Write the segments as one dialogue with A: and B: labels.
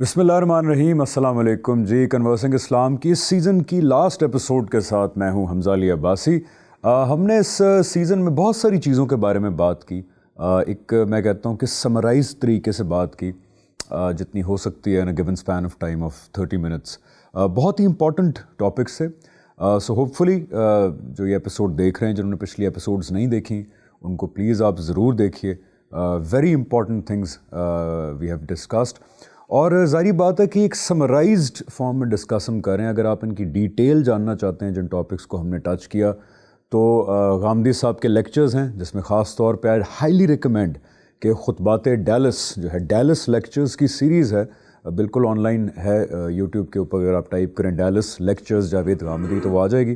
A: بسم اللہ الرحمن الرحیم، السلام علیکم جی۔ کنورسنگ اسلام کی اس سیزن کی لاسٹ ایپیسوڈ کے ساتھ میں ہوں حمزہ علی عباسی۔ ہم نے اس سیزن میں بہت ساری چیزوں کے بارے میں بات کی، ایک میں کہتا ہوں کہ سمرائز طریقے سے بات کی جتنی ہو سکتی ہے in a given span of time of 30 minutes. بہت ہی امپورٹنٹ ٹاپکس سے سو ہوپ فلی جو یہ ایپیسوڈ دیکھ رہے ہیں، جنہوں نے پچھلی ایپیسوڈز نہیں دیکھیں ان کو پلیز آپ ضرور دیکھیے۔ Very important things we have discussed, اور ظاہری بات ہے کہ ایک سمرائزڈ فارم میں ڈسکس ہم کریں۔ اگر آپ ان کی ڈیٹیل جاننا چاہتے ہیں جن ٹاپکس کو ہم نے ٹچ کیا، تو غامدی صاحب کے لیکچرز ہیں، جس میں خاص طور پہ آئی ہائیلی ریکمینڈ کہ خطبات ڈیلس جو ہے، ڈیلس لیکچرز کی سیریز ہے، بالکل آن لائن ہے یوٹیوب کے اوپر۔ اگر آپ ٹائپ کریں ڈیلس لیکچرز جاوید غامدی تو وہ آ جائے گی۔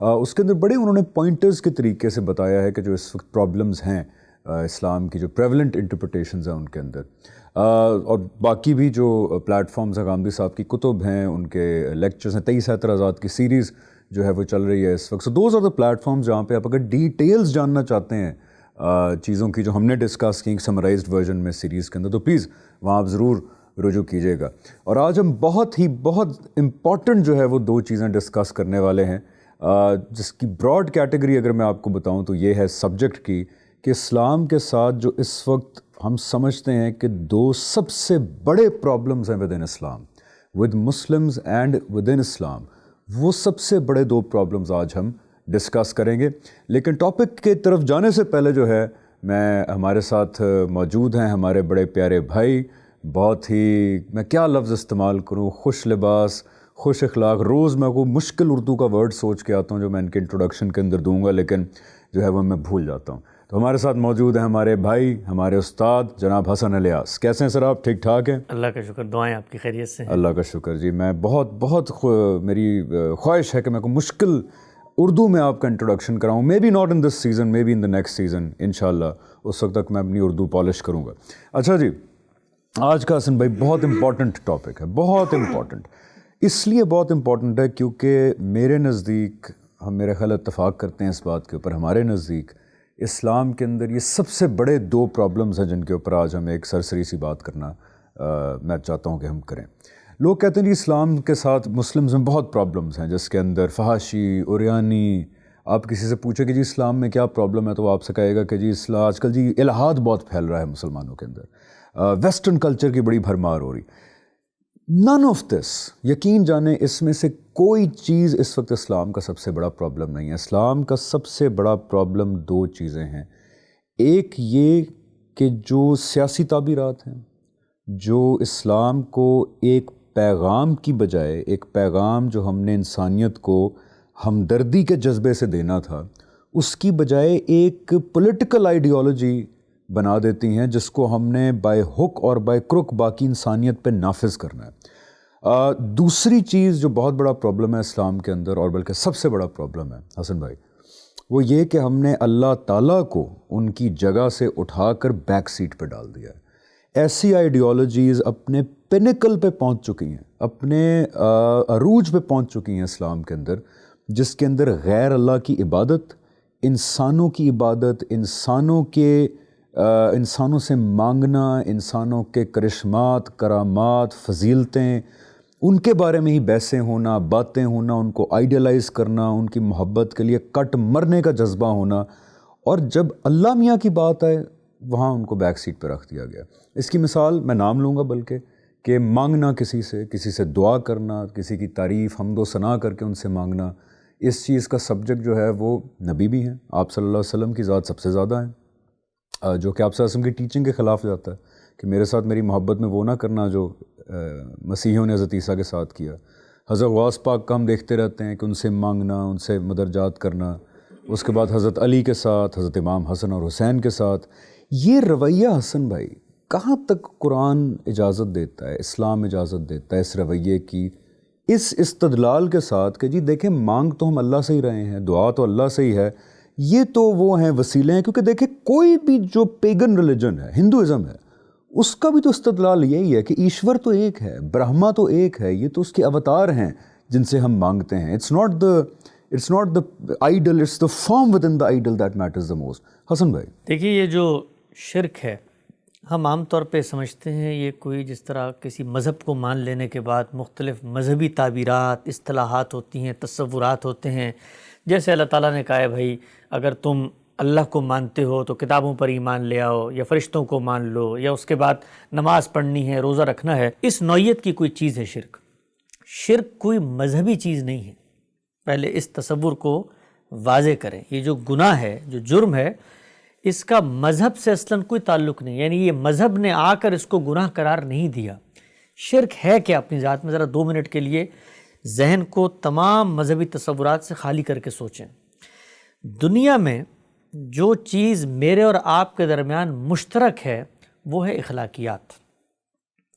A: اس کے اندر بڑے انہوں نے پوائنٹرز کے طریقے سے بتایا ہے کہ جو اس وقت پرابلمز ہیں اسلام کی، جو پریولنٹ انٹرپریٹیشنز ہیں ان کے اندر، اور باقی بھی جو پلیٹ فارمز ہیں، غامدی صاحب کی کتب ہیں، ان کے لیکچرز ہیں، 23 اعتراضات کی سیریز جو ہے وہ چل رہی ہے اس وقت۔ So those are the platforms جہاں پہ آپ اگر ڈیٹیلز جاننا چاہتے ہیں چیزوں کی جو ہم نے ڈسکس کی سمرائزڈ ورژن میں سیریز کے اندر، تو پلیز وہاں آپ ضرور رجوع کیجیے گا۔ اور آج ہم بہت امپورٹنٹ جو ہے وہ دو چیزیں ڈسکس کرنے والے ہیں، جس کی براڈ کیٹیگری اگر میں آپ کو بتاؤں تو یہ ہے سبجیکٹ کی، کہ اسلام کے ساتھ جو اس وقت ہم سمجھتے ہیں کہ دو سب سے بڑے پرابلمز ہیں with in Islam, with Muslims and with in Islam, وہ سب سے بڑے دو پرابلمز آج ہم ڈسکس کریں گے۔ لیکن ٹاپک کی طرف جانے سے پہلے جو ہے، ہمارے ساتھ موجود ہیں ہمارے بڑے پیارے بھائی، بہت ہی میں کیا لفظ استعمال کروں، خوش لباس، خوش اخلاق۔ روز میں کوئی مشکل اردو کا ورڈ سوچ کے آتا ہوں جو میں ان کے انٹروڈکشن کے اندر دوں گا، لیکن جو ہے وہ میں بھول جاتا ہوں۔ تو ہمارے ساتھ موجود ہیں ہمارے بھائی، ہمارے استاد جناب حسن الیاس۔ کیسے ہیں سر آپ؟ ٹھیک ٹھاک ہیں؟
B: اللہ کا شکر، دعائیں آپ کی خیریت سے ہیں؟
A: اللہ کا شکر جی۔ میں بہت میری خواہش ہے کہ میں کوئی مشکل اردو میں آپ کا انٹروڈکشن کراؤں، maybe not in this season, maybe in the next season انشاءاللہ۔ اس وقت تک میں اپنی اردو پالش کروں گا۔ اچھا جی، آج کا حسن بھائی بہت امپورٹنٹ ٹاپک ہے، بہت امپورٹنٹ۔ اس لیے بہت امپورٹنٹ ہے کیونکہ میرے نزدیک، ہم میرے خیال اتفاق کرتے ہیں اس بات کے اوپر، ہمارے نزدیک اسلام کے اندر یہ سب سے بڑے دو پرابلمز ہیں جن کے اوپر آج ہمیں ایک سرسری سی بات کرنا میں چاہتا ہوں کہ ہم کریں۔ لوگ کہتے ہیں جی اسلام کے ساتھ مسلمز میں بہت پرابلمز ہیں، جس کے اندر فحاشی، عریانی۔ آپ کسی سے پوچھیں کہ جی اسلام میں کیا پرابلم ہے، تو وہ آپ سے کہے گا کہ جی آج کل جی الحاد بہت پھیل رہا ہے مسلمانوں کے اندر، ویسٹرن کلچر کی بڑی بھرمار ہو رہی۔ نن آف دس، یقین جانیں اس میں سے کوئی چیز اس وقت اسلام کا سب سے بڑا پرابلم نہیں ہے۔ اسلام کا سب سے بڑا پرابلم دو چیزیں ہیں۔ ایک یہ کہ جو سیاسی تعبیرات ہیں، جو اسلام کو ایک پیغام کی بجائے، ایک پیغام جو ہم نے انسانیت کو ہمدردی کے جذبے سے دینا تھا، اس کی بجائے ایک پولیٹیکل آئیڈیالوجی بنا دیتی ہیں، جس کو ہم نے بائی ہک اور بائی کروک باقی انسانیت پہ نافذ کرنا ہے۔ دوسری چیز جو بہت بڑا پرابلم ہے اسلام کے اندر، اور بلکہ سب سے بڑا پرابلم ہے حسن بھائی، وہ یہ کہ ہم نے اللہ تعالیٰ کو ان کی جگہ سے اٹھا کر بیک سیٹ پہ ڈال دیا ہے۔ ایسی آئیڈیالوجیز اپنے پینیکل پہ پہنچ چکی ہیں، اپنے عروج پہ پہنچ چکی ہیں اسلام کے اندر، جس کے اندر غیر اللہ کی عبادت، انسانوں کی عبادت، انسانوں سے مانگنا، انسانوں کے کرشمات، کرامات، فضیلتیں، ان کے بارے میں ہی بحثیں ہونا، باتیں ہونا، ان کو آئیڈیلائز کرنا، ان کی محبت کے لیے کٹ مرنے کا جذبہ ہونا، اور جب اللہ میاں کی بات آئے وہاں ان کو بیک سیٹ پہ رکھ دیا گیا۔ اس کی مثال میں نام لوں گا، بلکہ کہ مانگنا کسی سے دعا کرنا، کسی کی تعریف حمد و ثنا کر کے ان سے مانگنا، اس چیز کا سبجیکٹ جو ہے وہ نبی بھی ہیں، آپ صلی اللہ علیہ وسلم کی ذات سب سے زیادہ ہیں، جو کہ آپ صلی اللہ علیہ وسلم کی ٹیچنگ کے خلاف جاتا ہے کہ میرے ساتھ میری محبت میں وہ نہ کرنا جو مسیحیوں نے حضرت عیسیٰ کے ساتھ کیا۔ حضرت غوث پاک کا ہم دیکھتے رہتے ہیں کہ ان سے مانگنا، ان سے مدرجات کرنا، اس کے بعد حضرت علی کے ساتھ، حضرت امام حسن اور حسین کے ساتھ۔ یہ رویہ حسن بھائی کہاں تک قرآن اجازت دیتا ہے، اسلام اجازت دیتا ہے اس رویے کی، اس استدلال کے ساتھ کہ جی دیکھیں مانگ تو ہم اللہ سے ہی رہے ہیں، دعا تو اللہ سے ہی ہے، یہ تو وہ ہیں وسیلے ہیں۔ کیونکہ دیکھیں کوئی بھی جو پیگن ریلیجن ہے، ہندوازم ہے، اس کا بھی تو استدلال یہی ہے کہ ایشور تو ایک ہے، برہما تو ایک ہے، یہ تو اس کے اوتار ہیں جن سے ہم مانگتے ہیں۔ It's not the ideal, it's the form with in the ideal that matters the most. Hasan بھائی
B: دیکھیے، یہ جو شرک ہے ہم عام طور پہ سمجھتے ہیں یہ کوئی جس طرح کسی مذہب کو مان لینے کے بعد مختلف مذہبی تعبیرات، اصطلاحات ہوتی ہیں، تصورات ہوتے ہیں. جیسے اللہ تعالیٰ نے کہا ہے بھائی اگر تم اللہ کو مانتے ہو تو کتابوں پر ایمان لے آؤ، یا فرشتوں کو مان لو، یا اس کے بعد نماز پڑھنی ہے، روزہ رکھنا ہے. اس نوعیت کی کوئی چیز ہے شرک. شرک کوئی مذہبی چیز نہیں ہے. پہلے اس تصور کو واضح کریں. یہ جو گناہ ہے، جو جرم ہے، اس کا مذہب سے اصلاً کوئی تعلق نہیں. یعنی یہ مذہب نے آ کر اس کو گناہ قرار نہیں دیا. شرک ہے کیا اپنی ذات میں؟ ذرا 2 منٹ کے لیے ذہن کو تمام مذہبی تصورات سے خالی کر کے سوچیں. دنیا میں جو چیز میرے اور آپ کے درمیان مشترک ہے وہ ہے اخلاقیات.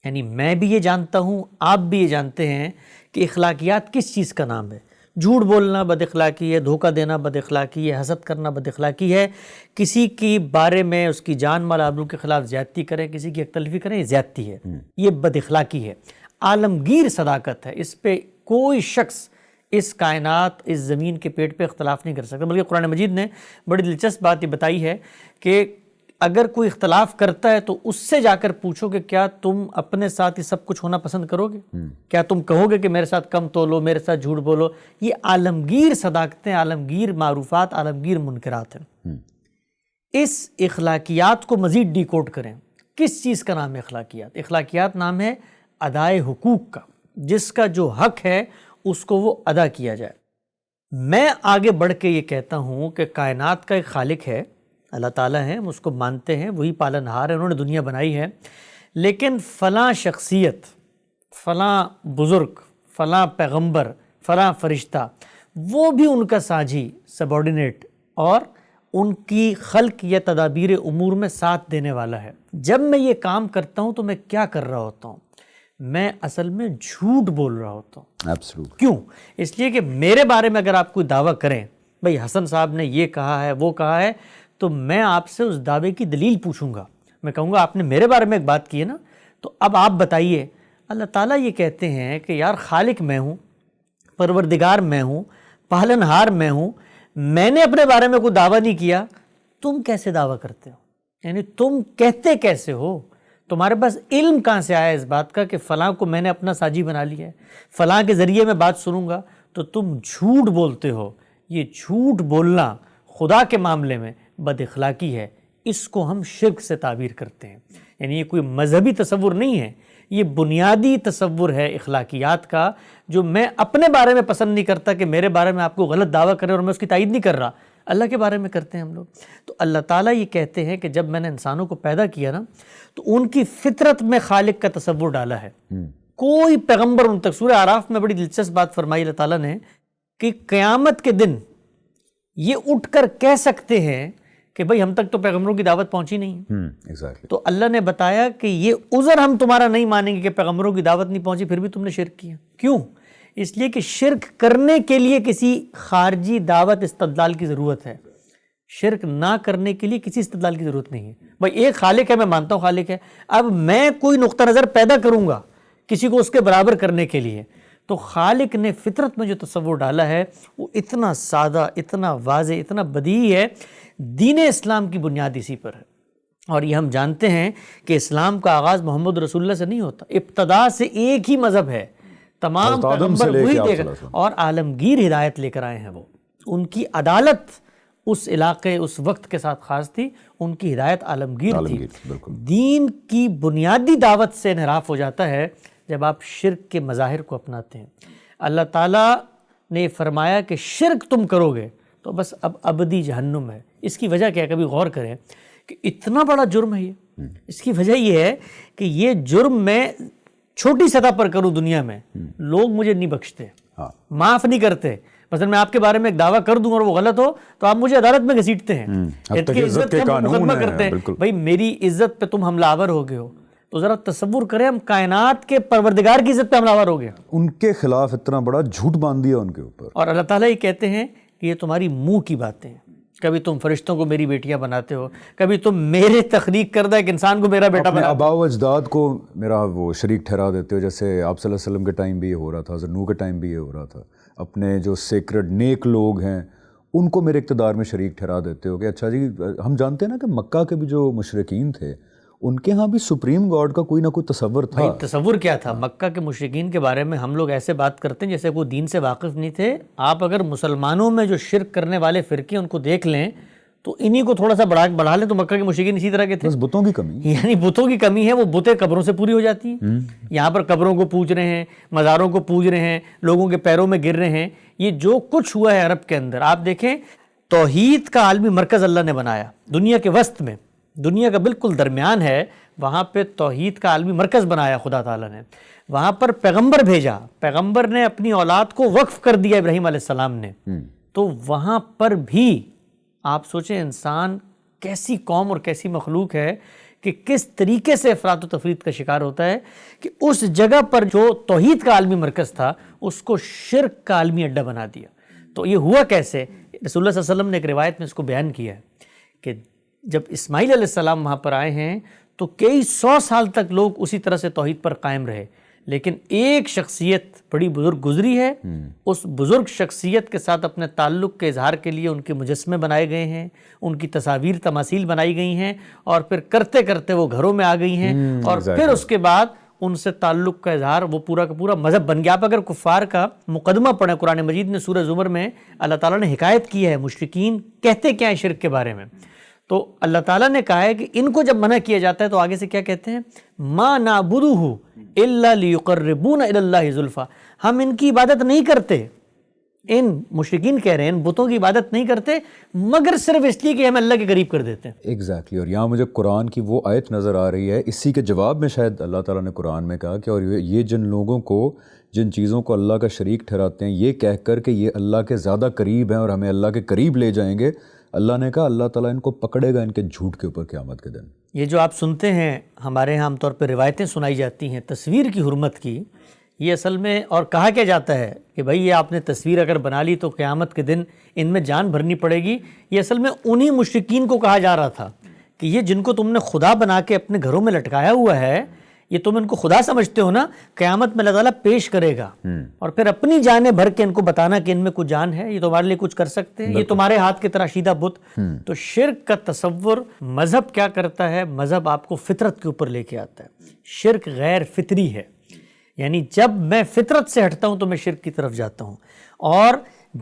B: یعنی میں بھی یہ جانتا ہوں، آپ بھی یہ جانتے ہیں کہ اخلاقیات کس چیز کا نام ہے. جھوٹ بولنا بد اخلاقی ہے، دھوکہ دینا بد اخلاقی ہے، حسد کرنا بد اخلاقی ہے، کسی کی بارے میں اس کی جان مال آبرو کے خلاف زیادتی کریں، کسی کی حق تلفی کریں، یہ زیادتی ہے، یہ بد اخلاقی ہے. عالمگیر صداقت ہے، اس پہ کوئی شخص اس کائنات، اس زمین کے پیٹ پہ اختلاف نہیں کر سکتا. بلکہ قرآن مجید نے بڑی دلچسپ بات یہ بتائی ہے کہ اگر کوئی اختلاف کرتا ہے تو اس سے جا کر پوچھو کہ کیا تم اپنے ساتھ یہ سب کچھ ہونا پسند کرو گے؟ کیا تم کہو گے کہ میرے ساتھ کم تولو، میرے ساتھ جھوٹ بولو؟ یہ عالمگیر صداقتیں، عالمگیر معروفات، عالمگیر منکرات ہیں. اس اخلاقیات کو مزید ڈی کوڈ کریں. کس چیز کا نام ہے اخلاقیات؟ اخلاقیات نام ہے ادائے حقوق کا. جس کا جو حق ہے اس کو وہ ادا کیا جائے. میں آگے بڑھ کے یہ کہتا ہوں کہ کائنات کا ایک خالق ہے، اللہ تعالیٰ ہیں، ہم اس کو مانتے ہیں، وہی پالنہار ہے، انہوں نے دنیا بنائی ہے. لیکن فلاں شخصیت، فلاں بزرگ، فلاں پیغمبر، فلاں فرشتہ، وہ بھی ان کا ساجھی، سبارڈینیٹ، اور ان کی خلق یا تدابیر امور میں ساتھ دینے والا ہے. جب میں یہ کام کرتا ہوں تو میں کیا کر رہا ہوتا ہوں؟ میں اصل میں جھوٹ بول رہا ہوتا ہوں.
A: Absolutely.
B: کیوں؟ اس لیے کہ میرے بارے میں اگر آپ کوئی دعویٰ کریں، بھئی حسن صاحب نے یہ کہا ہے، وہ کہا ہے، تو میں آپ سے اس دعوے کی دلیل پوچھوں گا. میں کہوں گا آپ نے میرے بارے میں ایک بات کی ہے نا، تو اب آپ بتائیے. اللہ تعالیٰ یہ کہتے ہیں کہ یار خالق میں ہوں، پروردگار میں ہوں، پالنہار میں ہوں، میں نے اپنے بارے میں کوئی دعویٰ نہیں کیا، تم کیسے دعویٰ کرتے ہو؟ یعنی تم کہتے کیسے ہو؟ تمہارے پاس علم کہاں سے آیا اس بات کا کہ فلاں کو میں نے اپنا ساجی بنا لیا ہے، فلاں کے ذریعے میں بات سنوں گا؟ تو تم جھوٹ بولتے ہو. یہ جھوٹ بولنا خدا کے معاملے میں بد اخلاقی ہے. اس کو ہم شرک سے تعبیر کرتے ہیں. یعنی یہ کوئی مذہبی تصور نہیں ہے، یہ بنیادی تصور ہے اخلاقیات کا، جو میں اپنے بارے میں پسند نہیں کرتا کہ میرے بارے میں آپ کو غلط دعویٰ کریں، اور میں اس کی تائید نہیں کر رہا. اللہ کے بارے میں کرتے ہیں ہم لوگ. تو اللہ تعالیٰ یہ کہتے ہیں کہ جب میں نے انسانوں کو پیدا کیا نا، تو ان کی فطرت میں خالق کا تصور ڈالا ہے. کوئی پیغمبر ان تک، سورہ اعراف میں بڑی دلچسپ بات فرمائی اللہ تعالیٰ نے کہ قیامت کے دن یہ اٹھ کر کہہ سکتے ہیں کہ بھئی ہم تک تو پیغمبروں کی دعوت پہنچی نہیں. تو اللہ نے بتایا کہ یہ عذر ہم تمہارا نہیں مانیں گے کہ پیغمبروں کی دعوت نہیں پہنچی، پھر بھی تم نے شرک کیا. کیوں؟ اس لیے کہ شرک کرنے کے لیے کسی خارجی دعوت استدلال کی ضرورت ہے. شرک نہ کرنے کے لیے کسی استدلال کی ضرورت نہیں ہے. بھئی ایک خالق ہے، میں مانتا ہوں خالق ہے، اب میں کوئی نقطہ نظر پیدا کروں گا کسی کو اس کے برابر کرنے کے لیے، تو خالق نے فطرت میں جو تصور ڈالا ہے وہ اتنا سادہ، اتنا واضح، اتنا بدیہی ہے. دین اسلام کی بنیاد اسی پر ہے. اور یہ ہم جانتے ہیں کہ اسلام کا آغاز محمد رسول اللہ سے نہیں ہوتا، ابتدا سے ایک ہی مذہب ہے، تمام پیغمبر وہی دے کر، اور عالمگیر ہدایت لے کر آئے ہیں. وہ ان کی عدالت اس علاقے، اس وقت کے ساتھ خاص تھی، ان کی ہدایت عالمگیر تھی. دین کی بنیادی دعوت سے انحراف ہو جاتا ہے جب آپ شرک کے مظاہر کو اپناتے ہیں. اللہ تعالیٰ نے فرمایا کہ شرک تم کرو گے تو بس اب ابدی جہنم ہے. اس کی وجہ کیا ہے؟ کبھی غور کریں کہ اتنا بڑا جرم ہے یہ. اس کی وجہ یہ ہے کہ یہ جرم میں چھوٹی سطح پر کروں دنیا میں، لوگ مجھے نہیں بخشتے، معاف نہیں کرتے. مثلا میں آپ کے بارے میں ایک دعویٰ کر دوں اور وہ غلط ہو تو آپ مجھے عدالت میں گھسیٹتے ہیں، عزت کا مقدمہ کرتے ہیں. بھائی میری عزت پہ تم حملہ آور ہو گئے ہو، تو ذرا تصور کریں ہم کائنات کے پروردگار کی عزت پہ حملہ آور ہو گئے.
A: ان کے خلاف اتنا بڑا جھوٹ باندھ دیا ان کے اوپر. اور
B: اللہ تعالیٰ یہ کہتے ہیں کہ یہ تمہاری منہ کی باتیں ہیں. کبھی تم فرشتوں کو میری بیٹیاں بناتے ہو، کبھی تم میرے تخلیق کردہ ایک انسان کو میرا بیٹا بناتے ہو،
A: آباء و اجداد کو میرا وہ شریک ٹھہرا دیتے ہو. جیسے آپ صلی اللہ علیہ وسلم کے ٹائم بھی یہ ہو رہا تھا، حضرت نوح کے ٹائم بھی یہ ہو رہا تھا. اپنے جو سیکرڈ نیک لوگ ہیں ان کو میرے اقتدار میں شریک ٹھہرا دیتے ہو کہ اچھا جی. ہم جانتے ہیں نا کہ مکہ کے بھی جو مشرکین تھے ان کے ہاں بھی سپریم گاڈ کا کوئی نہ کوئی تصور تھا.
B: بھائی تصور کیا تھا؟ مکہ کے مشرکین کے بارے میں ہم لوگ ایسے بات کرتے ہیں جیسے وہ دین سے واقف نہیں تھے. آپ اگر مسلمانوں میں جو شرک کرنے والے فرقے ان کو دیکھ لیں تو انہی کو تھوڑا سا بڑھا لیں تو مکہ کے مشرکین اسی طرح کے تھے.
A: بس بتوں کی کمی،
B: یعنی بتوں کی کمی ہے. وہ بتیں قبروں سے پوری ہو جاتی ہیں. یہاں پر قبروں کو پوج رہے ہیں، مزاروں کو پوج رہے ہیں، لوگوں کے پیروں میں گر رہے ہیں. یہ جو کچھ ہوا ہے عرب کے اندر، آپ دیکھیں توحید کا عالمی مرکز اللہ نے بنایا دنیا کے وسط میں، دنیا کا بالکل درمیان ہے، وہاں پہ توحید کا عالمی مرکز بنایا خدا تعالیٰ نے. وہاں پر پیغمبر بھیجا، پیغمبر نے اپنی اولاد کو وقف کر دیا ابراہیم علیہ السلام نے. تو وہاں پر بھی آپ سوچیں انسان کیسی قوم اور کیسی مخلوق ہے کہ کس طریقے سے افراط و تفریط کا شکار ہوتا ہے کہ اس جگہ پر جو توحید کا عالمی مرکز تھا اس کو شرک کا عالمی اڈہ بنا دیا. تو یہ ہوا کیسے؟ رسول اللہ صلی اللہ علیہ وسلم نے ایک روایت میں اس کو بیان کیا ہے کہ جب اسماعیل علیہ السلام وہاں پر آئے ہیں تو کئی 100 سال تک لوگ اسی طرح سے توحید پر قائم رہے، لیکن ایک شخصیت بڑی بزرگ گزری ہے. اس بزرگ شخصیت کے ساتھ اپنے تعلق کے اظہار کے لیے ان کے مجسمے بنائے گئے ہیں، ان کی تصاویر تماثیل بنائی گئی ہیں، اور پھر کرتے کرتے وہ گھروں میں آ گئی ہیں، اور پھر اس کے بعد ان سے تعلق کا اظہار وہ پورا کا پورا مذہب بن گیا. آپ اگر کفار کا مقدمہ پڑھیں قرآن مجید میں سورہ زمر میں اللہ تعالیٰ نے حکایت کی ہے مشرکین کہتے کیا ہیں شرک کے بارے میں. تو اللہ تعالیٰ نے کہا ہے کہ ان کو جب منع کیا جاتا ہے تو آگے سے کیا کہتے ہیں؟ ما نعبدہ الا لیقربونا الی اللہ زلفیٰ. ہم ان کی عبادت نہیں کرتے، ان مشرکین کہہ رہے ہیں ان بتوں کی عبادت نہیں کرتے مگر صرف اس لیے کہ ہم اللہ کے قریب کر دیتے ہیں.
A: ایگزیکٹلی. اور یہاں مجھے قرآن کی وہ آیت نظر آ رہی ہے، اسی کے جواب میں شاید اللہ تعالیٰ نے قرآن میں کہا کہ اور یہ جن لوگوں کو جن چیزوں کو اللہ کا شریک ٹھہراتے ہیں یہ کہہ کر کہ یہ اللہ کے زیادہ قریب ہیں اور ہمیں اللہ کے قریب لے جائیں گے، اللہ نے کہا اللہ تعالیٰ ان کو پکڑے گا ان کے جھوٹ کے اوپر قیامت کے دن.
B: یہ جو آپ سنتے ہیں ہمارے ہاں عام طور پہ روایتیں سنائی جاتی ہیں تصویر کی حرمت کی، یہ اصل میں اور کہا کیا جاتا ہے کہ بھائی یہ آپ نے تصویر اگر بنا لی تو قیامت کے دن ان میں جان بھرنی پڑے گی. یہ اصل میں انہی مشرکین کو کہا جا رہا تھا کہ یہ جن کو تم نے خدا بنا کے اپنے گھروں میں لٹکایا ہوا ہے، یہ تم ان کو خدا سمجھتے ہو نا، قیامت میں اللہ تعالیٰ پیش کرے گا اور پھر اپنی جانیں بھر کے ان کو بتانا کہ ان میں کچھ جان ہے، یہ تمہارے لیے کچھ کر سکتے ہیں، یہ تمہارے ہاتھ کے تراشیدہ بت. تو شرک کا تصور مذہب کیا کرتا ہے؟ مذہب آپ کو فطرت کے اوپر لے کے آتا ہے. شرک غیر فطری ہے، یعنی جب میں فطرت سے ہٹتا ہوں تو میں شرک کی طرف جاتا ہوں. اور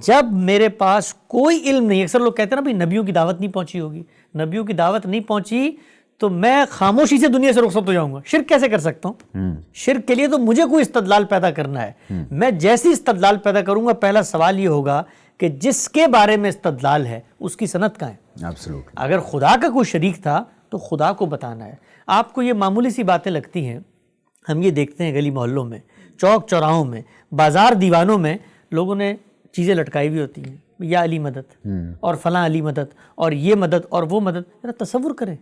B: جب میرے پاس کوئی علم نہیں، اکثر لوگ کہتے ہیں نا بھائی نبیوں کی دعوت نہیں پہنچی ہوگی، نبیوں کی دعوت نہیں پہنچی تو میں خاموشی سے دنیا سے رخصت ہو جاؤں گا. شرک کیسے کر سکتا ہوں؟ شرک کے لیے تو مجھے کوئی استدلال پیدا کرنا ہے. میں جیسی استدلال پیدا کروں گا پہلا سوال یہ ہوگا کہ جس کے بارے میں استدلال ہے اس کی سند کہاں ہے؟
A: Absolutely.
B: اگر خدا کا کوئی شریک تھا تو خدا کو بتانا ہے. آپ کو یہ معمولی سی باتیں لگتی ہیں، ہم یہ دیکھتے ہیں گلی محلوں میں، چوک چوراہوں میں، بازار دیوانوں میں لوگوں نے چیزیں لٹکائی ہوئی ہوتی ہیں، یا علی مدد اور فلاں علی مدد اور یہ مدد اور وہ مدد. ذرا تصور کریں،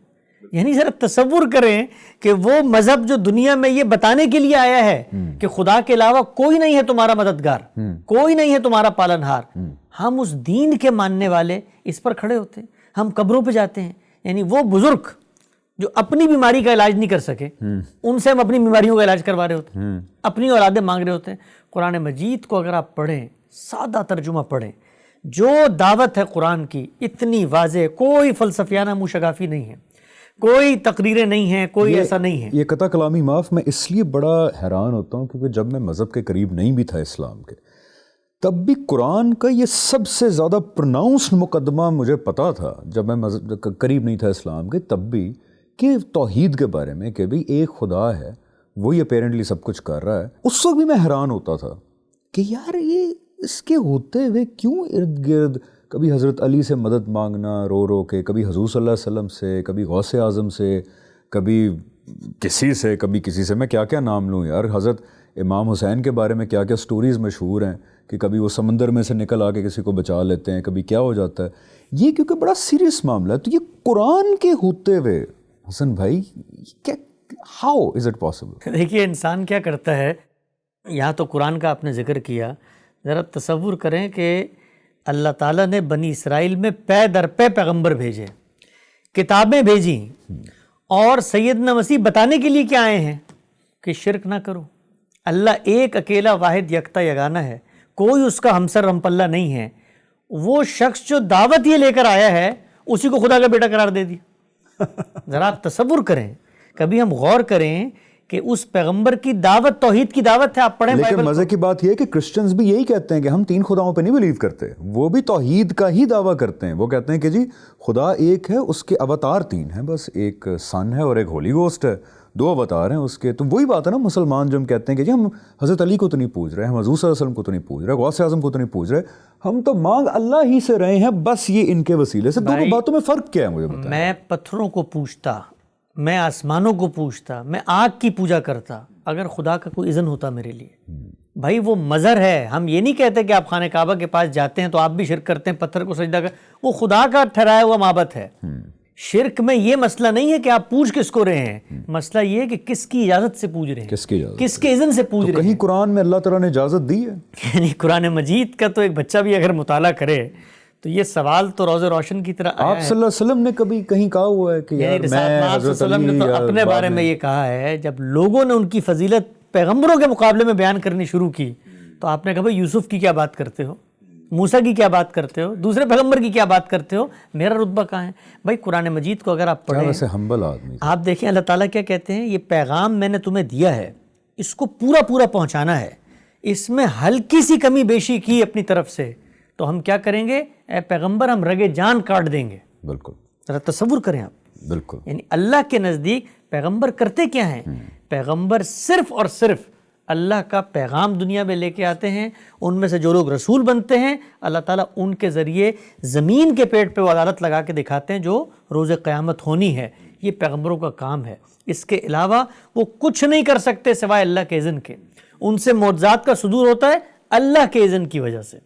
B: یعنی ذرا تصور کریں کہ وہ مذہب جو دنیا میں یہ بتانے کے لیے آیا ہے کہ خدا کے علاوہ کوئی نہیں ہے تمہارا مددگار، کوئی نہیں ہے تمہارا پالنہار، ہم اس دین کے ماننے والے اس پر کھڑے ہوتے ہیں. ہم قبروں پہ جاتے ہیں، یعنی وہ بزرگ جو اپنی بیماری کا علاج نہیں کر سکے ان سے ہم اپنی بیماریوں کا علاج کروا رہے ہوتے ہیں، اپنی اولادیں مانگ رہے ہوتے ہیں. قرآن مجید کو اگر آپ پڑھیں، سادہ ترجمہ پڑھیں، جو دعوت ہے قرآن کی اتنی واضح، کوئی فلسفیانہ موشگافی نہیں ہے، کوئی تقریریں نہیں ہیں، کوئی ایسا نہیں ہے.
A: یہ قطع کلامی معاف، میں اس لیے بڑا حیران ہوتا ہوں کیونکہ جب میں مذہب کے قریب نہیں بھی تھا اسلام کے، تب بھی قرآن کا یہ سب سے زیادہ پروناؤنسڈ مقدمہ مجھے پتا تھا جب میں مذہب قریب نہیں تھا اسلام کے، تب بھی کہ توحید کے بارے میں کہ بھئی ایک خدا ہے، وہی اپیرنٹلی سب کچھ کر رہا ہے. اس وقت بھی میں حیران ہوتا تھا کہ یار یہ اس کے ہوتے ہوئے کیوں ارد گرد کبھی حضرت علی سے مدد مانگنا رو رو کے، کبھی حضور صلی اللہ علیہ وسلم سے، کبھی غوث اعظم سے، کبھی کسی سے، کبھی کسی سے. میں کیا کیا نام لوں یار. حضرت امام حسین کے بارے میں کیا کیا سٹوریز مشہور ہیں کہ کبھی وہ سمندر میں سے نکل آ کے کسی کو بچا لیتے ہیں، کبھی کیا ہو جاتا ہے. یہ کیونکہ بڑا سیریس معاملہ ہے. تو یہ قرآن کے ہوتے ہوئے حسن بھائی کیا، ہاؤ از اٹ پاسبل؟
B: دیکھیے انسان کیا کرتا ہے، یہاں تو قرآن کا آپ نے ذکر کیا، ذرا تصور کریں کہ اللہ تعالیٰ نے بنی اسرائیل میں پے در پے پیغمبر بھیجے، کتابیں بھیجیں، اور سیدنا مسیح بتانے کے لیے کیا آئے ہیں کہ شرک نہ کرو. اللہ ایک اکیلا واحد یکتا یگانہ ہے، کوئی اس کا ہمسر ہم پلہ نہیں ہے. وہ شخص جو دعوت یہ لے کر آیا ہے اسی کو خدا کا بیٹا قرار دے دیا. ذرا آپ تصور کریں کبھی ہم غور کریں کہ اس پیغمبر کی دعوت توحید کی دعوت ہے. آپ پڑھیں
A: لیکن
B: بائبل
A: مزے کی بات یہ ہے کہ کرسچنز بھی یہی کہتے ہیں کہ ہم 3 خداؤں پہ نہیں بلیو کرتے. وہ بھی توحید کا ہی دعویٰ کرتے ہیں. وہ کہتے ہیں کہ جی خدا ایک ہے, اس کے اوتار 3 ہیں, بس ایک سن ہے اور ایک ہولی گوسٹ ہے, 2 اوتار ہیں اس کے. تو وہی بات ہے نا مسلمان جو ہم کہتے ہیں کہ جی ہم حضرت علی کو تو نہیں پوج رہے, ہم حضور صلی اللہ علیہ وسلم کو تو نہیں پوج رہے, غوث اعظم کو تو نہیں پوج رہے, ہم تو مانگ اللہ ہی سے رہے ہیں, بس یہ ان کے وسیلے سے. دونوں باتوں میں فرق کیا ہے مجھے بتائیں.
B: میں پتھروں کو پوجتا, میں آسمانوں کو پوجتا, میں آگ کی پوجا کرتا اگر خدا کا کوئی اذن ہوتا میرے لیے. بھائی وہ مظہر ہے. ہم یہ نہیں کہتے کہ آپ خانہ کعبہ کے پاس جاتے ہیں تو آپ بھی شرک کرتے ہیں, پتھر کو سجدہ کر, وہ خدا کا ٹھہرایا ہوا معبد ہے. شرک میں یہ مسئلہ نہیں ہے کہ آپ پوج کس کو رہے ہیں, مسئلہ یہ ہے کہ کس کی اجازت سے پوج رہے ہیں,
A: کس کی اجازت,
B: کس کے اذن سے پوج رہے ہیں.
A: کہیں قرآن میں اللہ تعالیٰ نے اجازت دی ہے.
B: یعنی قرآن مجید کا تو ایک بچہ بھی اگر مطالعہ کرے تو یہ سوال تو روز روشن کی طرح آیا
A: آپ صلی اللہ علیہ وسلم نے کبھی کہیں کہا ہوا ہے کہ یار میں حضرت علی
B: نے تو اپنے بارے میں یہ کہا ہے, جب لوگوں نے ان کی فضیلت پیغمبروں کے مقابلے میں بیان کرنی شروع کی تو آپ نے کہا بھائی یوسف کی کیا بات کرتے ہو, موسیٰ کی کیا بات کرتے ہو, دوسرے پیغمبر کی کیا بات کرتے ہو, میرا رتبہ کہاں ہے. بھائی قرآن مجید کو اگر آپ پڑھیں,
A: ویسے ہمبل آدمی,
B: آپ دیکھیں اللہ تعالیٰ کیا کہتے ہیں, یہ پیغام میں نے تمہیں دیا ہے, اس کو پورا پورا پہنچانا ہے, اس میں ہلکی سی کمی بیشی کی اپنی طرف سے تو ہم کیا کریں گے, اے پیغمبر ہم رگے جان کاٹ دیں گے.
A: بالکل,
B: ذرا تصور کریں آپ.
A: بالکل.
B: یعنی اللہ کے نزدیک پیغمبر کرتے کیا ہیں, پیغمبر صرف اور صرف اللہ کا پیغام دنیا میں لے کے آتے ہیں. ان میں سے جو لوگ رسول بنتے ہیں اللہ تعالیٰ ان کے ذریعے زمین کے پیٹ پہ وہ عدالت لگا کے دکھاتے ہیں جو روز قیامت ہونی ہے. یہ پیغمبروں کا کام ہے. اس کے علاوہ وہ کچھ نہیں کر سکتے سوائے اللہ کے اذن کے. ان سے معجزات کا صدور ہوتا ہے اللہ کے اذن کی وجہ سے,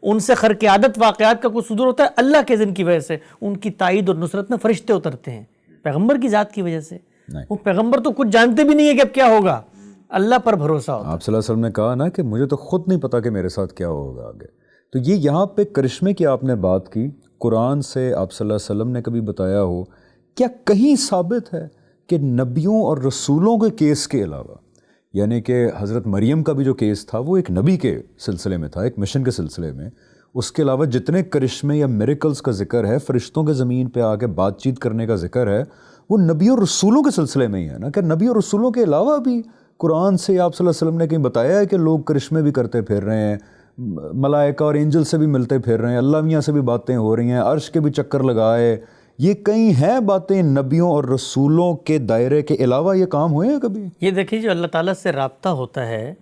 B: ان سے خرق عادت واقعات کا کوئی صدور ہوتا ہے اللہ کے اذن کی وجہ سے. ان کی تائید اور نصرت میں فرشتے اترتے ہیں پیغمبر کی ذات کی وجہ سے. وہ پیغمبر تو کچھ جانتے بھی نہیں ہے کہ اب کیا ہوگا, اللہ پر بھروسہ ہوتا.
A: آپ صلی اللہ علیہ وسلم نے کہا نا کہ مجھے تو خود نہیں پتا کہ میرے ساتھ کیا ہوگا آگے. تو یہ یہاں پہ کرشمے کی آپ نے بات کی, قرآن سے آپ صلی اللہ علیہ وسلم نے کبھی بتایا ہو, کیا کہیں ثابت ہے کہ نبیوں اور رسولوں کے کیس کے علاوہ, یعنی کہ حضرت مریم کا بھی جو کیس تھا وہ ایک نبی کے سلسلے میں تھا, ایک مشن کے سلسلے میں, اس کے علاوہ جتنے کرشمے یا میریکلز کا ذکر ہے, فرشتوں کے زمین پہ آ کے بات چیت کرنے کا ذکر ہے, وہ نبی اور رسولوں کے سلسلے میں ہی ہے نا. کہ نبی اور رسولوں کے علاوہ بھی قرآن سے آپ صلی اللہ علیہ وسلم نے کہیں بتایا ہے کہ لوگ کرشمے بھی کرتے پھر رہے ہیں, ملائکہ اور اینجل سے بھی ملتے پھر رہے ہیں, اللہ میاں سے بھی باتیں ہو رہی ہیں, عرش کے بھی چکر لگائے, یہ کہیں ہیں باتیں نبیوں اور رسولوں کے دائرے کے علاوہ یہ کام ہوئے ہیں کبھی؟
B: یہ دیکھیے جو اللہ تعالیٰ سے رابطہ ہوتا ہے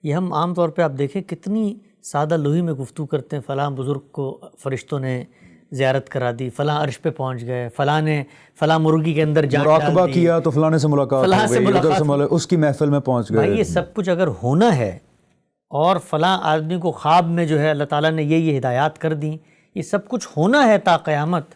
B: یہ ہم عام طور پہ آپ دیکھیں کتنی سادہ لوہی میں گفتگو کرتے ہیں. فلاں بزرگ کو فرشتوں نے زیارت کرا دی, فلاں عرش پہ پہنچ گئے, فلاں نے فلاں مرغی کے اندر جان ڈال
A: مراقبہ
B: دی,
A: کیا تو فلاں سے ملاقات ہو گئی, ادھر سے اس کی محفل میں پہنچ گئے.
B: بھائی یہ سب کچھ اگر ہونا ہے اور فلاں آدمی کو خواب میں جو ہے اللہ تعالیٰ نے یہ ہدایات کر دیں, یہ سب کچھ ہونا ہے تا قیامت,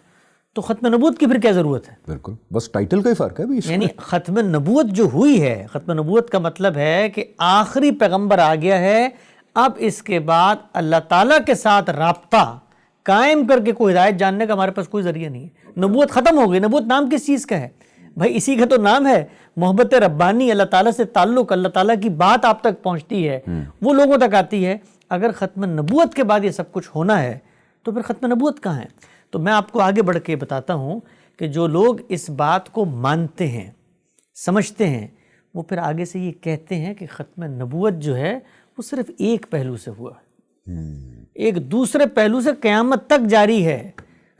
B: تو ختم نبوت کی پھر کیا ضرورت ہے؟
A: بالکل, بس ٹائٹل کا ہی فرق ہے.
B: یعنی ختم نبوت جو ہوئی ہے, ختم نبوت کا مطلب ہے کہ آخری پیغمبر آ گیا ہے, اب اس کے بعد اللہ تعالیٰ کے ساتھ رابطہ قائم کر کے کوئی ہدایت جاننے کا ہمارے پاس کوئی ذریعہ نہیں ہے. نبوت ختم ہو گئی. نبوت نام کس چیز کا ہے بھائی؟ اسی کا تو نام ہے محبت ربانی, اللہ تعالیٰ سے تعلق, اللہ تعالیٰ کی بات آپ تک پہنچتی ہے, وہ لوگوں تک آتی ہے. اگر ختم نبوت کے بعد یہ سب کچھ ہونا ہے تو پھر ختم نبوت کہاں ہے؟ تو میں آپ کو آگے بڑھ کے بتاتا ہوں کہ جو لوگ اس بات کو مانتے ہیں, سمجھتے ہیں, وہ پھر آگے سے یہ کہتے ہیں کہ ختم نبوت جو ہے وہ صرف ایک پہلو سے ہوا ہے, ایک دوسرے پہلو سے قیامت تک جاری ہے,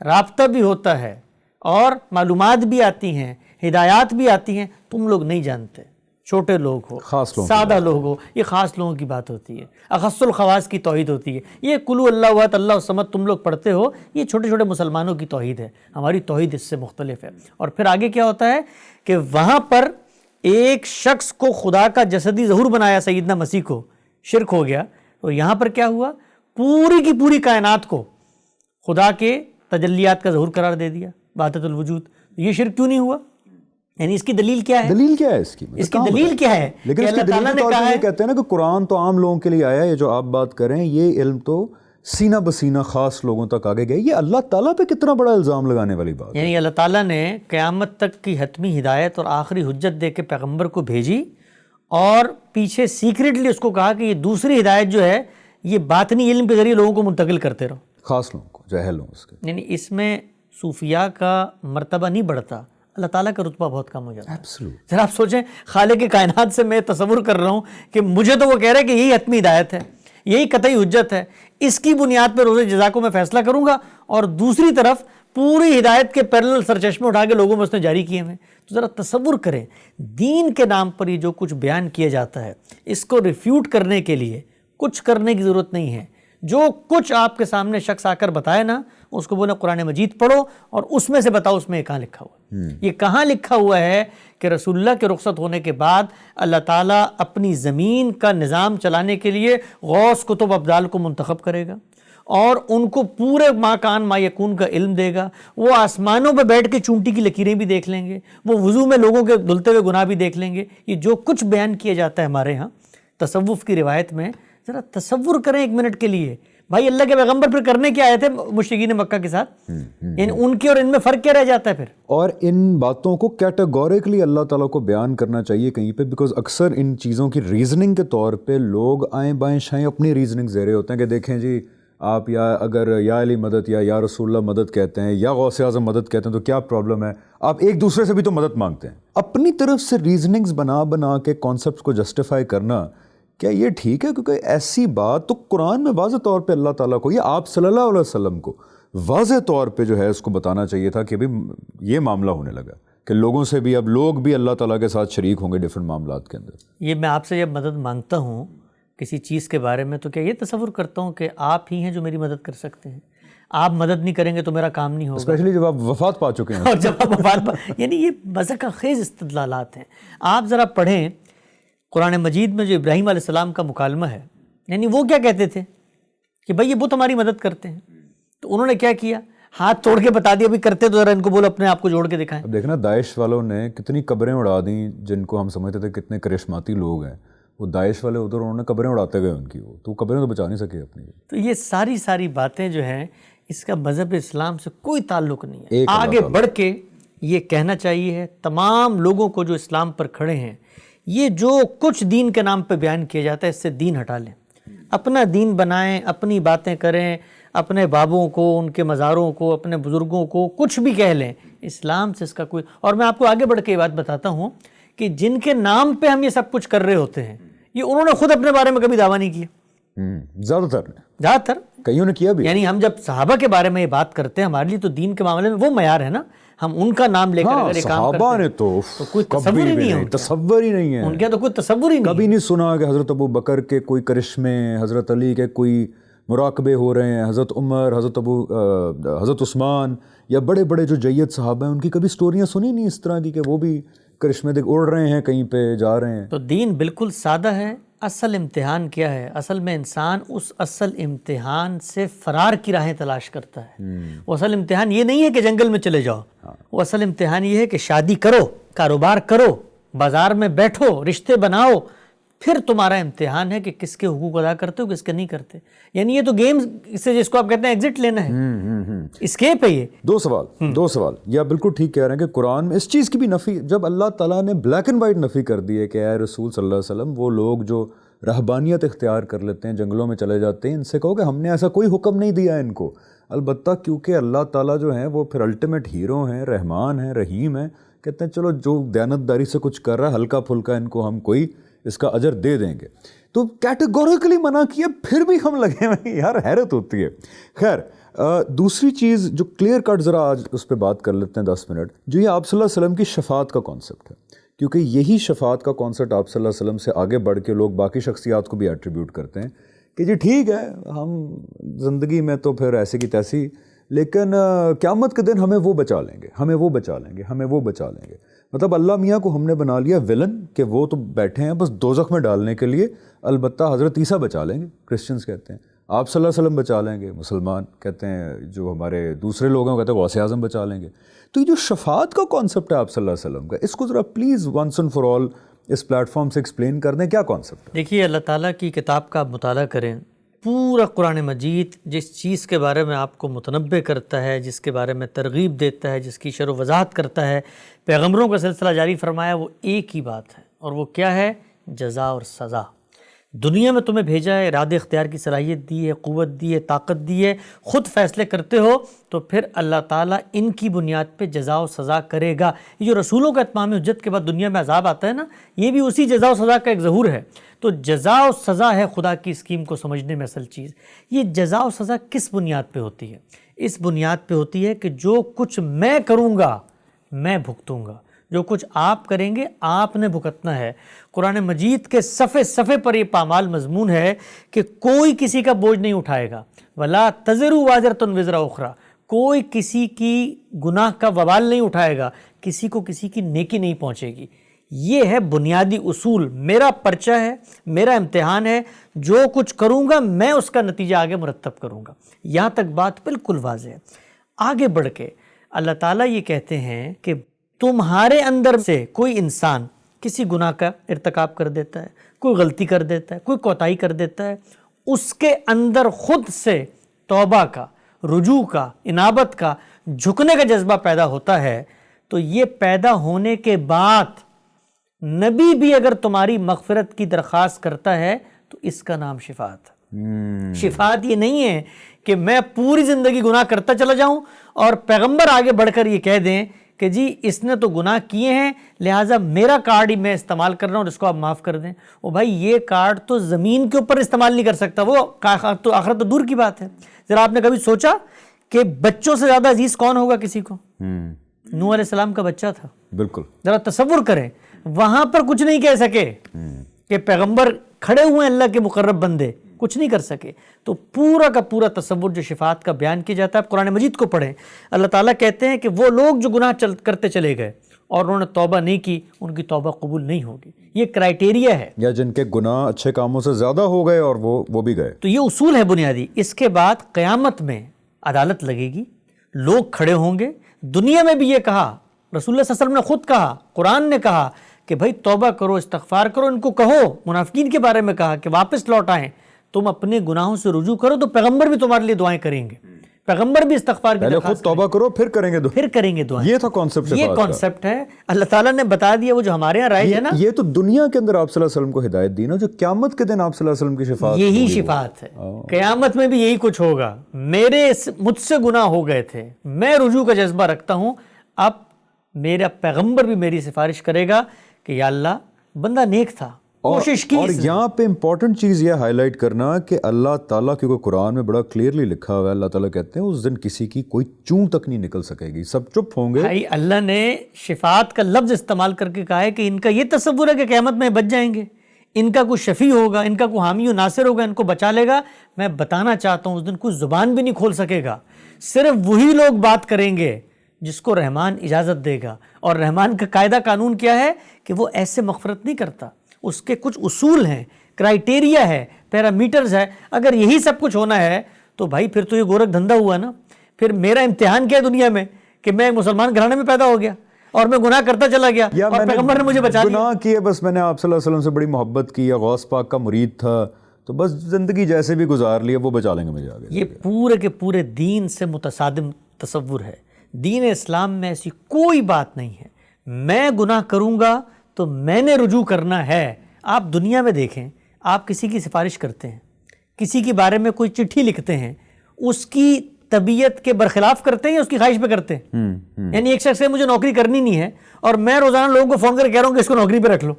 B: رابطہ بھی ہوتا ہے اور معلومات بھی آتی ہیں, ہدایات بھی آتی ہیں, تم لوگ نہیں جانتے. چھوٹے لوگ ہو, سادہ لوگ ہو, یہ خاص لوگوں کی بات ہوتی ہے, اخص الخواص کی توحید ہوتی ہے. یہ قل اللہ احد اللہ الصمد تم لوگ پڑھتے ہو, یہ چھوٹے چھوٹے مسلمانوں کی توحید ہے. ہماری توحید اس سے مختلف ہے. اور پھر آگے کیا ہوتا ہے کہ وہاں پر ایک شخص کو خدا کا جسدی ظہور بنایا, سیدنا مسیح کو, شرک ہو گیا. تو یہاں پر کیا ہوا, پوری کی پوری کائنات کو خدا کے تجلیات کا ظہور قرار دے دیا, وحدت الوجود. یہ شرک کیوں نہیں ہوا؟ یعنی اس کی دلیل کیا ہے؟
A: دلیل کیا ہے اس کی؟
B: اس کی دلیل کیا ہے؟
A: لیکن اس کی دلیل کے طور پہ یہ کہتے ہیں نا کہ قرآن تو عام لوگوں کے لیے آیا ہے, یہ جو آپ بات کر رہے ہیں یہ علم تو سینہ بسینہ خاص لوگوں تک آگے گئے. یہ اللہ تعالیٰ پہ کتنا بڑا الزام لگانے والی بات ہے.
B: یعنی اللہ تعالیٰ نے قیامت تک کی حتمی ہدایت اور آخری حجت دے کے پیغمبر کو بھیجی اور پیچھے سیکریٹلی اس کو کہا کہ یہ دوسری ہدایت جو ہے یہ باطنی علم کے ذریعے لوگوں کو منتقل کرتے رہو,
A: خاص لوگوں کو, جاہل لوگوں. اس کے
B: یعنی اس میں صوفیاء کا مرتبہ نہیں بڑھتا, اللہ تعالیٰ کا رتبہ بہت کم ہو جاتا ہے.
A: Absolute.
B: ذرا آپ سوچیں, خالق کائنات سے میں تصور کر رہا ہوں کہ مجھے تو وہ کہہ رہے ہیں کہ یہی حتمی ہدایت ہے, یہی قطعی حجت ہے, اس کی بنیاد پہ روز جزا کو میں فیصلہ کروں گا, اور دوسری طرف پوری ہدایت کے پیرلل سرچشمے اٹھا کے لوگوں میں اس نے جاری کیے ہوئے. تو ذرا تصور کریں, دین کے نام پر یہ جو کچھ بیان کیا جاتا ہے, اس کو ریفیوٹ کرنے کے لیے کچھ کرنے کی ضرورت نہیں ہے. جو کچھ آپ کے سامنے شخص آ کر بتائے نا, اس کو بولے قرآن مجید پڑھو اور اس میں سے بتاؤ اس میں یہ کہاں لکھا ہوا ہے. یہ کہاں لکھا ہوا ہے کہ رسول اللہ کے رخصت ہونے کے بعد اللہ تعالیٰ اپنی زمین کا نظام چلانے کے لیے غوث کتب ابدال کو منتخب کرے گا, اور ان کو پورے ما کان ما یکون کا علم دے گا. وہ آسمانوں پہ بیٹھ کے چونٹی کی لکیریں بھی دیکھ لیں گے, وہ وضو میں لوگوں کے دھلتے ہوئے گناہ بھی دیکھ لیں گے. یہ جو کچھ بیان کیا جاتا ہے ہمارے ہاں تصوف کی روایت میں, ذرا تصور کریں ایک منٹ کے لیے. بھائی اللہ کے پیغمبر پھر کرنے کیا آئے تھے مشرکین مکہ کے ساتھ؟ ان کے اور ان میں فرق کیا رہ جاتا ہے پھر؟
A: اور ان باتوں کو کیٹیگوریکلی اللہ تعالیٰ کو بیان کرنا چاہیے کہیں پہ, بیکاز اکثر ان چیزوں کی ریزننگ کے طور پہ لوگ آئیں بائیں شائیں اپنی ریزننگ زیرے ہوتے ہیں کہ دیکھیں جی آپ یا اگر یا علی مدد یا رسول اللہ مدد کہتے ہیں یا غوث اعظم مدد کہتے ہیں تو کیا پرابلم ہے؟ آپ ایک دوسرے سے بھی تو مدد مانگتے ہیں. اپنی طرف سے ریزننگز بنا کے کانسیپٹس کو جسٹیفائی کرنا, کیا یہ ٹھیک ہے؟ کیونکہ ایسی بات تو قرآن میں واضح طور پہ اللہ تعالیٰ کو یا آپ صلی اللہ علیہ وسلم کو واضح طور پہ جو ہے اس کو بتانا چاہیے تھا کہ بھی یہ معاملہ ہونے لگا کہ لوگوں سے بھی اب لوگ بھی اللہ تعالیٰ کے ساتھ شریک ہوں گے ڈفرینٹ معاملات کے اندر.
B: یہ میں آپ سے جب مدد مانگتا ہوں کسی چیز کے بارے میں, تو کیا یہ تصور کرتا ہوں کہ آپ ہی ہیں جو میری مدد کر سکتے ہیں؟ آپ مدد نہیں کریں گے تو میرا کام نہیں ہوگا,
A: اسپیشلی جب آپ وفات پا چکے ہیں.
B: اور جب آپ وفات یعنی یہ مذہب خیز استدلالات ہیں. آپ ذرا پڑھیں قرآن مجید میں جو ابراہیم علیہ السلام کا مکالمہ ہے, یعنی وہ کیا کہتے تھے کہ بھائی یہ بت ہماری مدد کرتے ہیں, تو انہوں نے کیا کیا, ہاتھ توڑ کے بتا دیا بھی کرتے تو ذرا ان کو بولو اپنے آپ کو جوڑ کے دکھائیں.
A: اب دیکھنا داعش والوں نے کتنی قبریں اڑا دیں جن کو ہم سمجھتے تھے کتنے کرشماتی لوگ ہیں, وہ داعش والے ادھر انہوں نے قبریں اڑاتے گئے ان کی, وہ تو قبریں تو بچا نہیں سکے اپنی. تو
B: یہ ساری باتیں جو ہیں اس کا مذہب اسلام سے کوئی تعلق نہیں ہے. آگے بڑھ کے یہ کہنا چاہیے تمام لوگوں کو جو اسلام پر کھڑے ہیں, یہ جو کچھ دین کے نام پہ بیان کیا جاتا ہے اس سے دین ہٹا لیں, اپنا دین بنائیں, اپنی باتیں کریں, اپنے بابوں کو, ان کے مزاروں کو, اپنے بزرگوں کو کچھ بھی کہہ لیں, اسلام سے اس کا کوئی. اور میں آپ کو آگے بڑھ کے یہ بات بتاتا ہوں کہ جن کے نام پہ ہم یہ سب کچھ کر رہے ہوتے ہیں, یہ انہوں نے خود اپنے بارے میں کبھی دعویٰ نہیں کیا.
A: زیادہ تر کئیوں نے کیا بھی.
B: یعنی ہم جب صحابہ کے بارے میں یہ بات کرتے ہیں, ہمارے لیے تو دین کے معاملے میں وہ معیار ہے نا, ہم ان کا نام لے کر اگر یہ کام کرتے ہیں
A: تو
B: کوئی تصور ہی نہیں ہے,
A: تصور ہی نہیں ہے
B: ان کا تو کوئی تصور ہی نہیں.
A: کبھی نہیں سنا کہ حضرت ابو بکر کے کوئی کرشمے, حضرت علی کے کوئی مراقبے ہو رہے ہیں, حضرت عمر, حضرت عثمان یا بڑے بڑے جو جید صحابہ ہیں ان کی کبھی سٹوریاں سنی نہیں اس طرح کی کہ وہ بھی کرشمے دیکھ اڑ رہے ہیں, کہیں پہ جا رہے ہیں.
B: تو دین بالکل سادہ ہے. اصل امتحان کیا ہے؟ اصل میں انسان اس اصل امتحان سے فرار کی راہیں تلاش کرتا ہے. وہ اصل امتحان یہ نہیں ہے کہ جنگل میں چلے جاؤ, وہ اصل امتحان یہ ہے کہ شادی کرو, کاروبار کرو, بازار میں بیٹھو, رشتے بناؤ, پھر تمہارا امتحان ہے کہ کس کے حقوق ادا کرتے ہو, کس کے نہیں کرتے. یعنی یہ تو گیم سے جس کو آپ کہتے ہیں ایگزٹ لینا ہے, اسکیپ ہے. یہ
A: دو سوال یا بالکل ٹھیک کہہ رہے ہیں کہ قرآن میں اس چیز کی بھی نفی, جب اللہ تعالیٰ نے بلیک اینڈ وائٹ نفی کر دی ہے کہ اے رسول صلی اللہ علیہ وسلم, وہ لوگ جو رہبانیت اختیار کر لیتے ہیں, جنگلوں میں چلے جاتے ہیں, ان سے کہو کہ ہم نے ایسا کوئی حکم نہیں دیا ان کو. البتہ کیونکہ اللہ تعالیٰ جو ہیں وہ پھر الٹیمیٹ ہیرو ہیں, رحمان ہیں, رحیم ہیں, کہتے ہیں چلو جو دیانتداری سے کچھ کر رہا ہے ہلکا پھلکا ان کو ہم کوئی اس کا اجر دے دیں گے. تو کیٹیگوریکلی منع کیا, پھر بھی ہم لگے ہوئے, یار حیرت ہوتی ہے. خیر دوسری چیز جو کلیئر کٹ ذرا آج اس پہ بات کر لیتے ہیں 10 منٹ, جو یہ آپ صلی اللہ علیہ وسلم کی شفاعت کا کانسیپٹ ہے, کیونکہ یہی شفاعت کا کانسیپٹ آپ صلی اللہ علیہ وسلم سے آگے بڑھ کے لوگ باقی شخصیات کو بھی ایٹریبیوٹ کرتے ہیں کہ جی ٹھیک ہے ہم زندگی میں تو پھر ایسے کی تیسی, لیکن قیامت کے دن ہمیں وہ بچا لیں گے, ہمیں وہ بچا لیں گے, ہمیں وہ بچا لیں گے. مطلب اللہ میاں کو ہم نے بنا لیا ولن کہ وہ تو بیٹھے ہیں بس دوزخ میں ڈالنے کے لیے. البتہ حضرت عیسیٰ بچا لیں گے, کرسچنز کہتے ہیں. آپ صلی اللہ علیہ وسلم بچا لیں گے, مسلمان کہتے ہیں, جو ہمارے دوسرے لوگ ہیں کہتے ہیں غوث اعظم بچا لیں گے. تو یہ جو شفاعت کا کانسیپٹ ہے آپ صلی اللہ علیہ وسلم کا, اس کو ذرا please once and for all اس پلیٹ فارم سے ایکسپلین کر دیں, کیا کانسیپٹ ہے؟
B: دیکھیے اللہ تعالیٰ کی کتاب کا آپ مطالعہ کریں, پورا قرآن مجید جس چیز کے بارے میں آپ کو متنبع کرتا ہے, جس کے بارے میں ترغیب دیتا ہے, جس کی شرح و وضاحت کرتا ہے, پیغمبروں کا سلسلہ جاری فرمایا, وہ ایک ہی بات ہے, اور وہ کیا ہے؟ جزا اور سزا. دنیا میں تمہیں بھیجا ہے، ارادے اختیار کی صلاحیت دی ہے، قوت دی ہے، طاقت دی ہے، خود فیصلے کرتے ہو، تو پھر اللہ تعالیٰ ان کی بنیاد پہ جزا و سزا کرے گا۔ یہ جو رسولوں کا اتمام حجت کے بعد دنیا میں عذاب آتا ہے نا، یہ بھی اسی جزا و سزا کا ایک ظہور ہے۔ تو جزا و سزا ہے خدا کی اسکیم کو سمجھنے میں اصل چیز۔ یہ جزا و سزا کس بنیاد پہ ہوتی ہے؟ اس بنیاد پہ ہوتی ہے کہ جو کچھ میں کروں گا میں بھگتوں گا، جو کچھ آپ کریں گے آپ نے بھگتنا ہے۔ قرآن مجید کے صفحے صفحے پر یہ پامال مضمون ہے کہ کوئی کسی کا بوجھ نہیں اٹھائے گا، وَلَا تَزِرُ وَازِرَةٌ وِزْرَ أُخْرَىٰ، کوئی کسی کی گناہ کا وبال نہیں اٹھائے گا، کسی کو کسی کی نیکی نہیں پہنچے گی۔ یہ ہے بنیادی اصول۔ میرا پرچہ ہے، میرا امتحان ہے، جو کچھ کروں گا میں اس کا نتیجہ آگے مرتب کروں گا۔ یہاں تک بات بالکل واضح ہے۔ آگے بڑھ کے اللہ تعالیٰ یہ کہتے ہیں کہ تمہارے اندر سے کوئی انسان کسی گناہ کا ارتکاب کر دیتا ہے، کوئی غلطی کر دیتا ہے، کوئی کوتاہی کر دیتا ہے، اس کے اندر خود سے توبہ کا، رجوع کا، انابت کا، جھکنے کا جذبہ پیدا ہوتا ہے، تو یہ پیدا ہونے کے بعد نبی بھی اگر تمہاری مغفرت کی درخواست کرتا ہے تو اس کا نام شفاعت ہے۔ شفاعت یہ نہیں ہے کہ میں پوری زندگی گناہ کرتا چلا جاؤں اور پیغمبر آگے بڑھ کر یہ کہہ دیں کہ جی اس نے تو گناہ کیے ہیں لہٰذا میرا کارڈ ہی میں استعمال کر رہا ہوں اور اس کو آپ معاف کر دیں۔ او بھائی یہ کارڈ تو زمین کے اوپر استعمال نہیں کر سکتا، وہ آخرت تو دور کی بات ہے۔ ذرا آپ نے کبھی سوچا کہ بچوں سے زیادہ عزیز کون ہوگا کسی کو؟ نوح علیہ السلام کا بچہ تھا۔
A: بالکل،
B: ذرا تصور کریں، وہاں پر کچھ نہیں کہہ سکے کہ پیغمبر کھڑے ہوئے اللہ کے مقرب بندے، کچھ نہیں کر سکے۔ تو پورا کا پورا تصور جو شفاعت کا بیان کیا جاتا ہے، آپ قرآن مجید کو پڑھیں، اللہ تعالیٰ کہتے ہیں کہ وہ لوگ جو گناہ کرتے چلے گئے اور انہوں نے توبہ نہیں کی، ان کی توبہ قبول نہیں ہوگی۔ یہ کرائیٹیریا ہے،
A: یا جن کے گناہ اچھے کاموں سے زیادہ ہو گئے اور وہ بھی گئے۔
B: تو یہ اصول ہے بنیادی۔ اس کے بعد قیامت میں عدالت لگے گی، لوگ کھڑے ہوں گے۔ دنیا میں بھی یہ کہا، رسول اللہ صلی اللہ علیہ وسلم نے خود کہا، قرآن نے کہا کہ بھائی توبہ کرو، استغفار کرو، ان کو کہو۔ منافقین کے بارے میں کہا کہ واپس لوٹ آئیں، تم اپنے گناہوں سے رجوع کرو تو پیغمبر بھی تمہارے لیے دعائیں کریں گے، پیغمبر بھی استغفار کی
A: پہلے خود
B: درخواست
A: توبہ کرو پھر کریں گے
B: پھر کریں گے دعائیں۔
A: یہ تھا کانسیپٹ،
B: یہ کانسیپٹ ہے، اللہ تعالیٰ نے بتا دیا۔ وہ جو ہمارے یہاں رائج ہے نا،
A: یہ تو دنیا کے اندر آپ صلی اللہ علیہ وسلم کو ہدایت دی نا، جو قیامت کے دن آپ صلی اللہ علیہ وسلم کی شفاعت
B: یہی شفاعت ہے۔ قیامت میں بھی یہی کچھ ہوگا، مجھ سے گناہ ہو گئے تھے، میں رجوع کا جذبہ رکھتا ہوں، اب میرا پیغمبر بھی میری سفارش کرے گا کہ یا اللہ بندہ نیک تھا، کوشش کی۔
A: اور یہاں پہ امپورٹنٹ چیز یہ ہائی لائٹ کرنا کہ اللہ تعالیٰ، کیونکہ قرآن میں بڑا کلیئرلی لکھا ہوا ہے، اللہ تعالیٰ کہتے ہیں اس دن کسی کی کوئی چون تک نہیں نکل سکے گی، سب چپ ہوں گے۔
B: بھائی اللہ نے شفاعت کا لفظ استعمال کر کے کہا ہے کہ ان کا یہ تصور ہے کہ قیامت میں بچ جائیں گے، ان کا کوئی شفیع ہوگا، ان کا کوئی حامی و ناصر ہوگا، ان کو بچا لے گا۔ میں بتانا چاہتا ہوں اس دن کوئی زبان بھی نہیں کھول سکے گا، صرف وہی لوگ بات کریں گے جس کو رحمان اجازت دے گا۔ اور رحمان کا قاعدہ قانون کیا ہے کہ وہ ایسے مغفرت نہیں کرتا، اس کے کچھ اصول ہیں، کرائیٹیریا ہے، پیرامیٹرز ہے۔ اگر یہی سب کچھ ہونا ہے تو بھائی پھر تو یہ گورکھ دھندا ہوا نا۔ پھر میرا امتحان کیا دنیا میں کہ میں مسلمان گھرانے میں پیدا ہو گیا اور میں گناہ کرتا چلا گیا اور پیغمبر نے مجھے بچا لیا۔
A: گناہ کیے، بس میں نے آپ صلی اللہ علیہ وسلم سے بڑی محبت کی، یا غوث پاک کا مرید تھا، تو بس زندگی جیسے بھی گزار لی، وہ بچا لیں گے مجھے آگے۔
B: یہ پورے کے پورے دین سے متصادم تصور ہے۔ دین اسلام میں ایسی کوئی بات نہیں ہے میں گناہ کروں گا تو میں نے رجوع کرنا ہے۔ آپ دنیا میں دیکھیں، آپ کسی کی سفارش کرتے ہیں، کسی کے بارے میں کوئی چٹھی لکھتے ہیں، اس کی طبیعت کے برخلاف کرتے ہیں یا اس کی خواہش پہ کرتے ہیں؟ یعنی ایک شخص سے مجھے نوکری کرنی نہیں ہے اور میں روزانہ لوگوں کو فون کر کہہ رہا ہوں کہ اس کو نوکری پہ رکھ لو،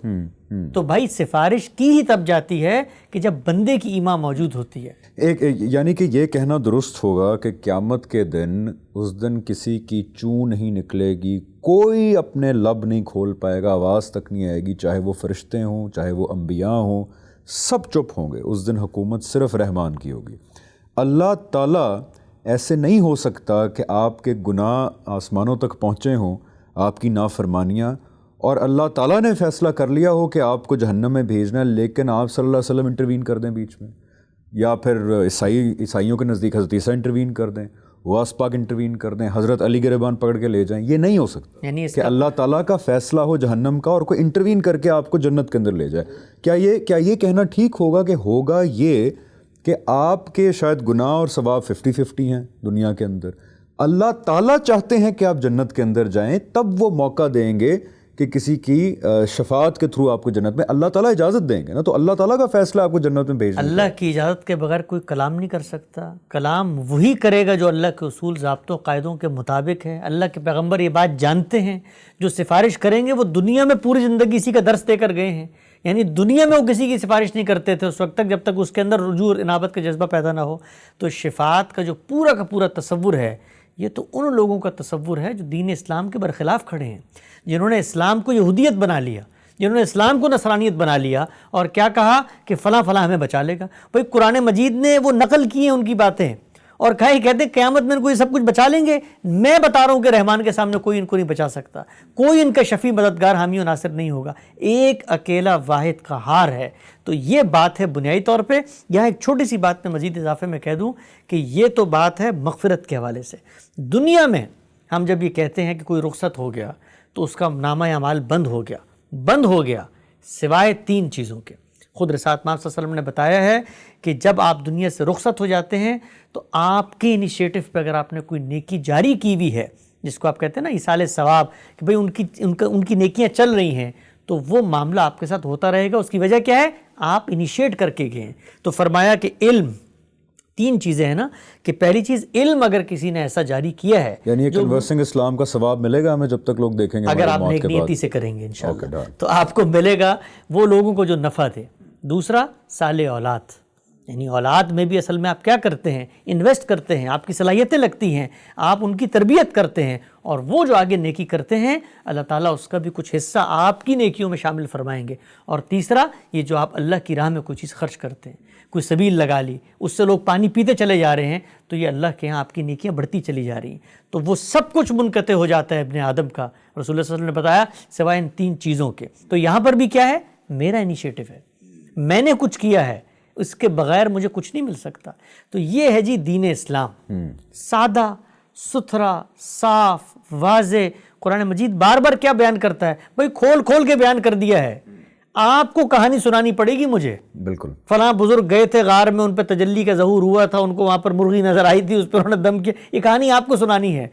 B: تو بھائی سفارش کی ہی تب جاتی ہے کہ جب بندے کی ایمان موجود ہوتی ہے۔
A: ایک یعنی کہ یہ کہنا درست ہوگا کہ قیامت کے دن، اس دن کسی کی چون نہیں نکلے گی، کوئی اپنے لب نہیں کھول پائے گا، آواز تک نہیں آئے گی، چاہے وہ فرشتے ہوں چاہے وہ انبیاء ہوں، سب چپ ہوں گے۔ اس دن حکومت صرف رحمان کی ہوگی۔ اللہ تعالیٰ ایسے نہیں ہو سکتا کہ آپ کے گناہ آسمانوں تک پہنچے ہوں، آپ کی نافرمانیاں، اور اللہ تعالیٰ نے فیصلہ کر لیا ہو کہ آپ کو جہنم میں بھیجنا ہے، لیکن آپ صلی اللہ علیہ وسلم انٹروین کر دیں بیچ میں، یا پھر عیسائیوں کے نزدیک حضرت عیسیٰ انٹروین کر دیں، غوث پاک انٹروین کر دیں، حضرت علی گریبان پکڑ کے لے جائیں۔ یہ نہیں ہو سکتا
B: یعنی
A: کہ اللہ تعالیٰ کا فیصلہ ہو جہنم کا اور کوئی انٹروین کر کے آپ کو جنت کے اندر لے جائے۔ کیا یہ کہنا ٹھیک ہوگا کہ ہوگا یہ کہ آپ کے شاید گناہ اور ثواب 50-50 ہیں دنیا کے اندر، اللہ تعالیٰ چاہتے ہیں کہ آپ جنت کے اندر جائیں، تب وہ موقع دیں گے کہ کسی کی شفاعت کے تھرو آپ کو جنت میں اللہ تعالیٰ اجازت دیں گے نا, تو اللہ تعالیٰ کا فیصلہ آپ کو جنت میں بھیجنا.
B: اللہ کی اجازت کے بغیر کوئی کلام نہیں کر سکتا. کلام وہی کرے گا جو اللہ کے اصول, ضابطوں, قاعدوں کے مطابق ہے. اللہ کے پیغمبر یہ بات جانتے ہیں. جو سفارش کریں گے وہ دنیا میں پوری زندگی اسی کا درس دے کر گئے ہیں. یعنی دنیا میں وہ کسی کی سفارش نہیں کرتے تھے اس وقت تک جب تک اس کے اندر رجوع انابت کا جذبہ پیدا نہ ہو. تو شفاعت کا جو پورا کا پورا تصور ہے یہ تو ان لوگوں کا تصور ہے جو دین اسلام کے برخلاف کھڑے ہیں, جنہوں نے اسلام کو یہودیت بنا لیا, جنہوں نے اسلام کو نصرانیت بنا لیا اور کیا کہا کہ فلاں فلاں ہمیں بچا لے گا. بھئی قرآن مجید نے وہ نقل کی ہیں ان کی باتیں اور کہتے ہیں قیامت میں ان کو یہ سب کچھ بچا لیں گے. میں بتا رہا ہوں کہ رحمان کے سامنے کوئی ان کو نہیں بچا سکتا, کوئی ان کا شفیع مددگار حامی و ناصر نہیں ہوگا. ایک اکیلا واحد قہار ہے. تو یہ بات ہے بنیادی طور پہ. یہاں ایک چھوٹی سی بات میں مزید اضافے میں کہہ دوں کہ یہ تو بات ہے مغفرت کے حوالے سے. دنیا میں ہم جب یہ کہتے ہیں کہ کوئی رخصت ہو گیا تو اس کا نامہ اعمال بند ہو گیا سوائے 3 چیزوں کے. خود رسالت مآب صلی اللہ علیہ وسلم نے بتایا ہے کہ جب آپ دنیا سے رخصت ہو جاتے ہیں تو آپ کے انیشیٹو پہ اگر آپ نے کوئی نیکی جاری کی ہوئی ہے, جس کو آپ کہتے ہیں نا ایصال ثواب, کہ بھئی ان کی نیکیاں چل رہی ہیں, تو وہ معاملہ آپ کے ساتھ ہوتا رہے گا. اس کی وجہ کیا ہے؟ آپ انیشیٹ کر کے گئے ہیں. تو فرمایا کہ علم, 3 چیزیں ہیں نا, کہ پہلی چیز علم اگر کسی نے ایسا جاری کیا ہے,
A: یعنی یہ کنورسنگ اسلام کا ثواب ملے گا ہمیں جب تک لوگ دیکھیں گے
B: اگر آپ نیک نیتی سے کریں گے انشاءاللہ تو آپ کو ملے گا وہ لوگوں کو جو نفع دے. دوسرا صالح اولاد, یعنی اولاد میں بھی اصل میں آپ کیا کرتے ہیں؟ انویسٹ کرتے ہیں, آپ کی صلاحیتیں لگتی ہیں, آپ ان کی تربیت کرتے ہیں, اور وہ جو آگے نیکی کرتے ہیں اللہ تعالیٰ اس کا بھی کچھ حصہ آپ کی نیکیوں میں شامل فرمائیں گے. اور تیسرا یہ جو آپ اللہ کی راہ میں کوئی چیز خرچ کرتے ہیں, کوئی سبیل لگا لی, اس سے لوگ پانی پیتے چلے جا رہے ہیں, تو یہ اللہ کے یہاں آپ کی نیکیاں بڑھتی چلی جا رہی ہیں. تو وہ سب کچھ منقطع ہو جاتا ہے ابن آدم کا, رسول اللہ صلی اللہ علیہ وسلم نے بتایا, سوائے ان 3 چیزوں کے. تو یہاں پر بھی کیا ہے؟ میرا انیشیٹو ہے, میں نے کچھ کیا ہے, اس کے بغیر مجھے کچھ نہیں مل سکتا. تو یہ ہے جی دین اسلام, سادہ ستھرا, صاف, واضح. قرآن مجید بار بار کیا بیان کرتا ہے؟ بھئی کھول کے بیان کر دیا ہے. آپ کو کہانی سنانی پڑے گی مجھے,
A: بالکل
B: فلاں بزرگ گئے تھے غار میں, ان پہ تجلی کا ظہور ہوا تھا, ان کو وہاں پر مرغی نظر آئی تھی, اس پر انہوں نے دم کیا, یہ کہانی آپ کو سنانی ہے.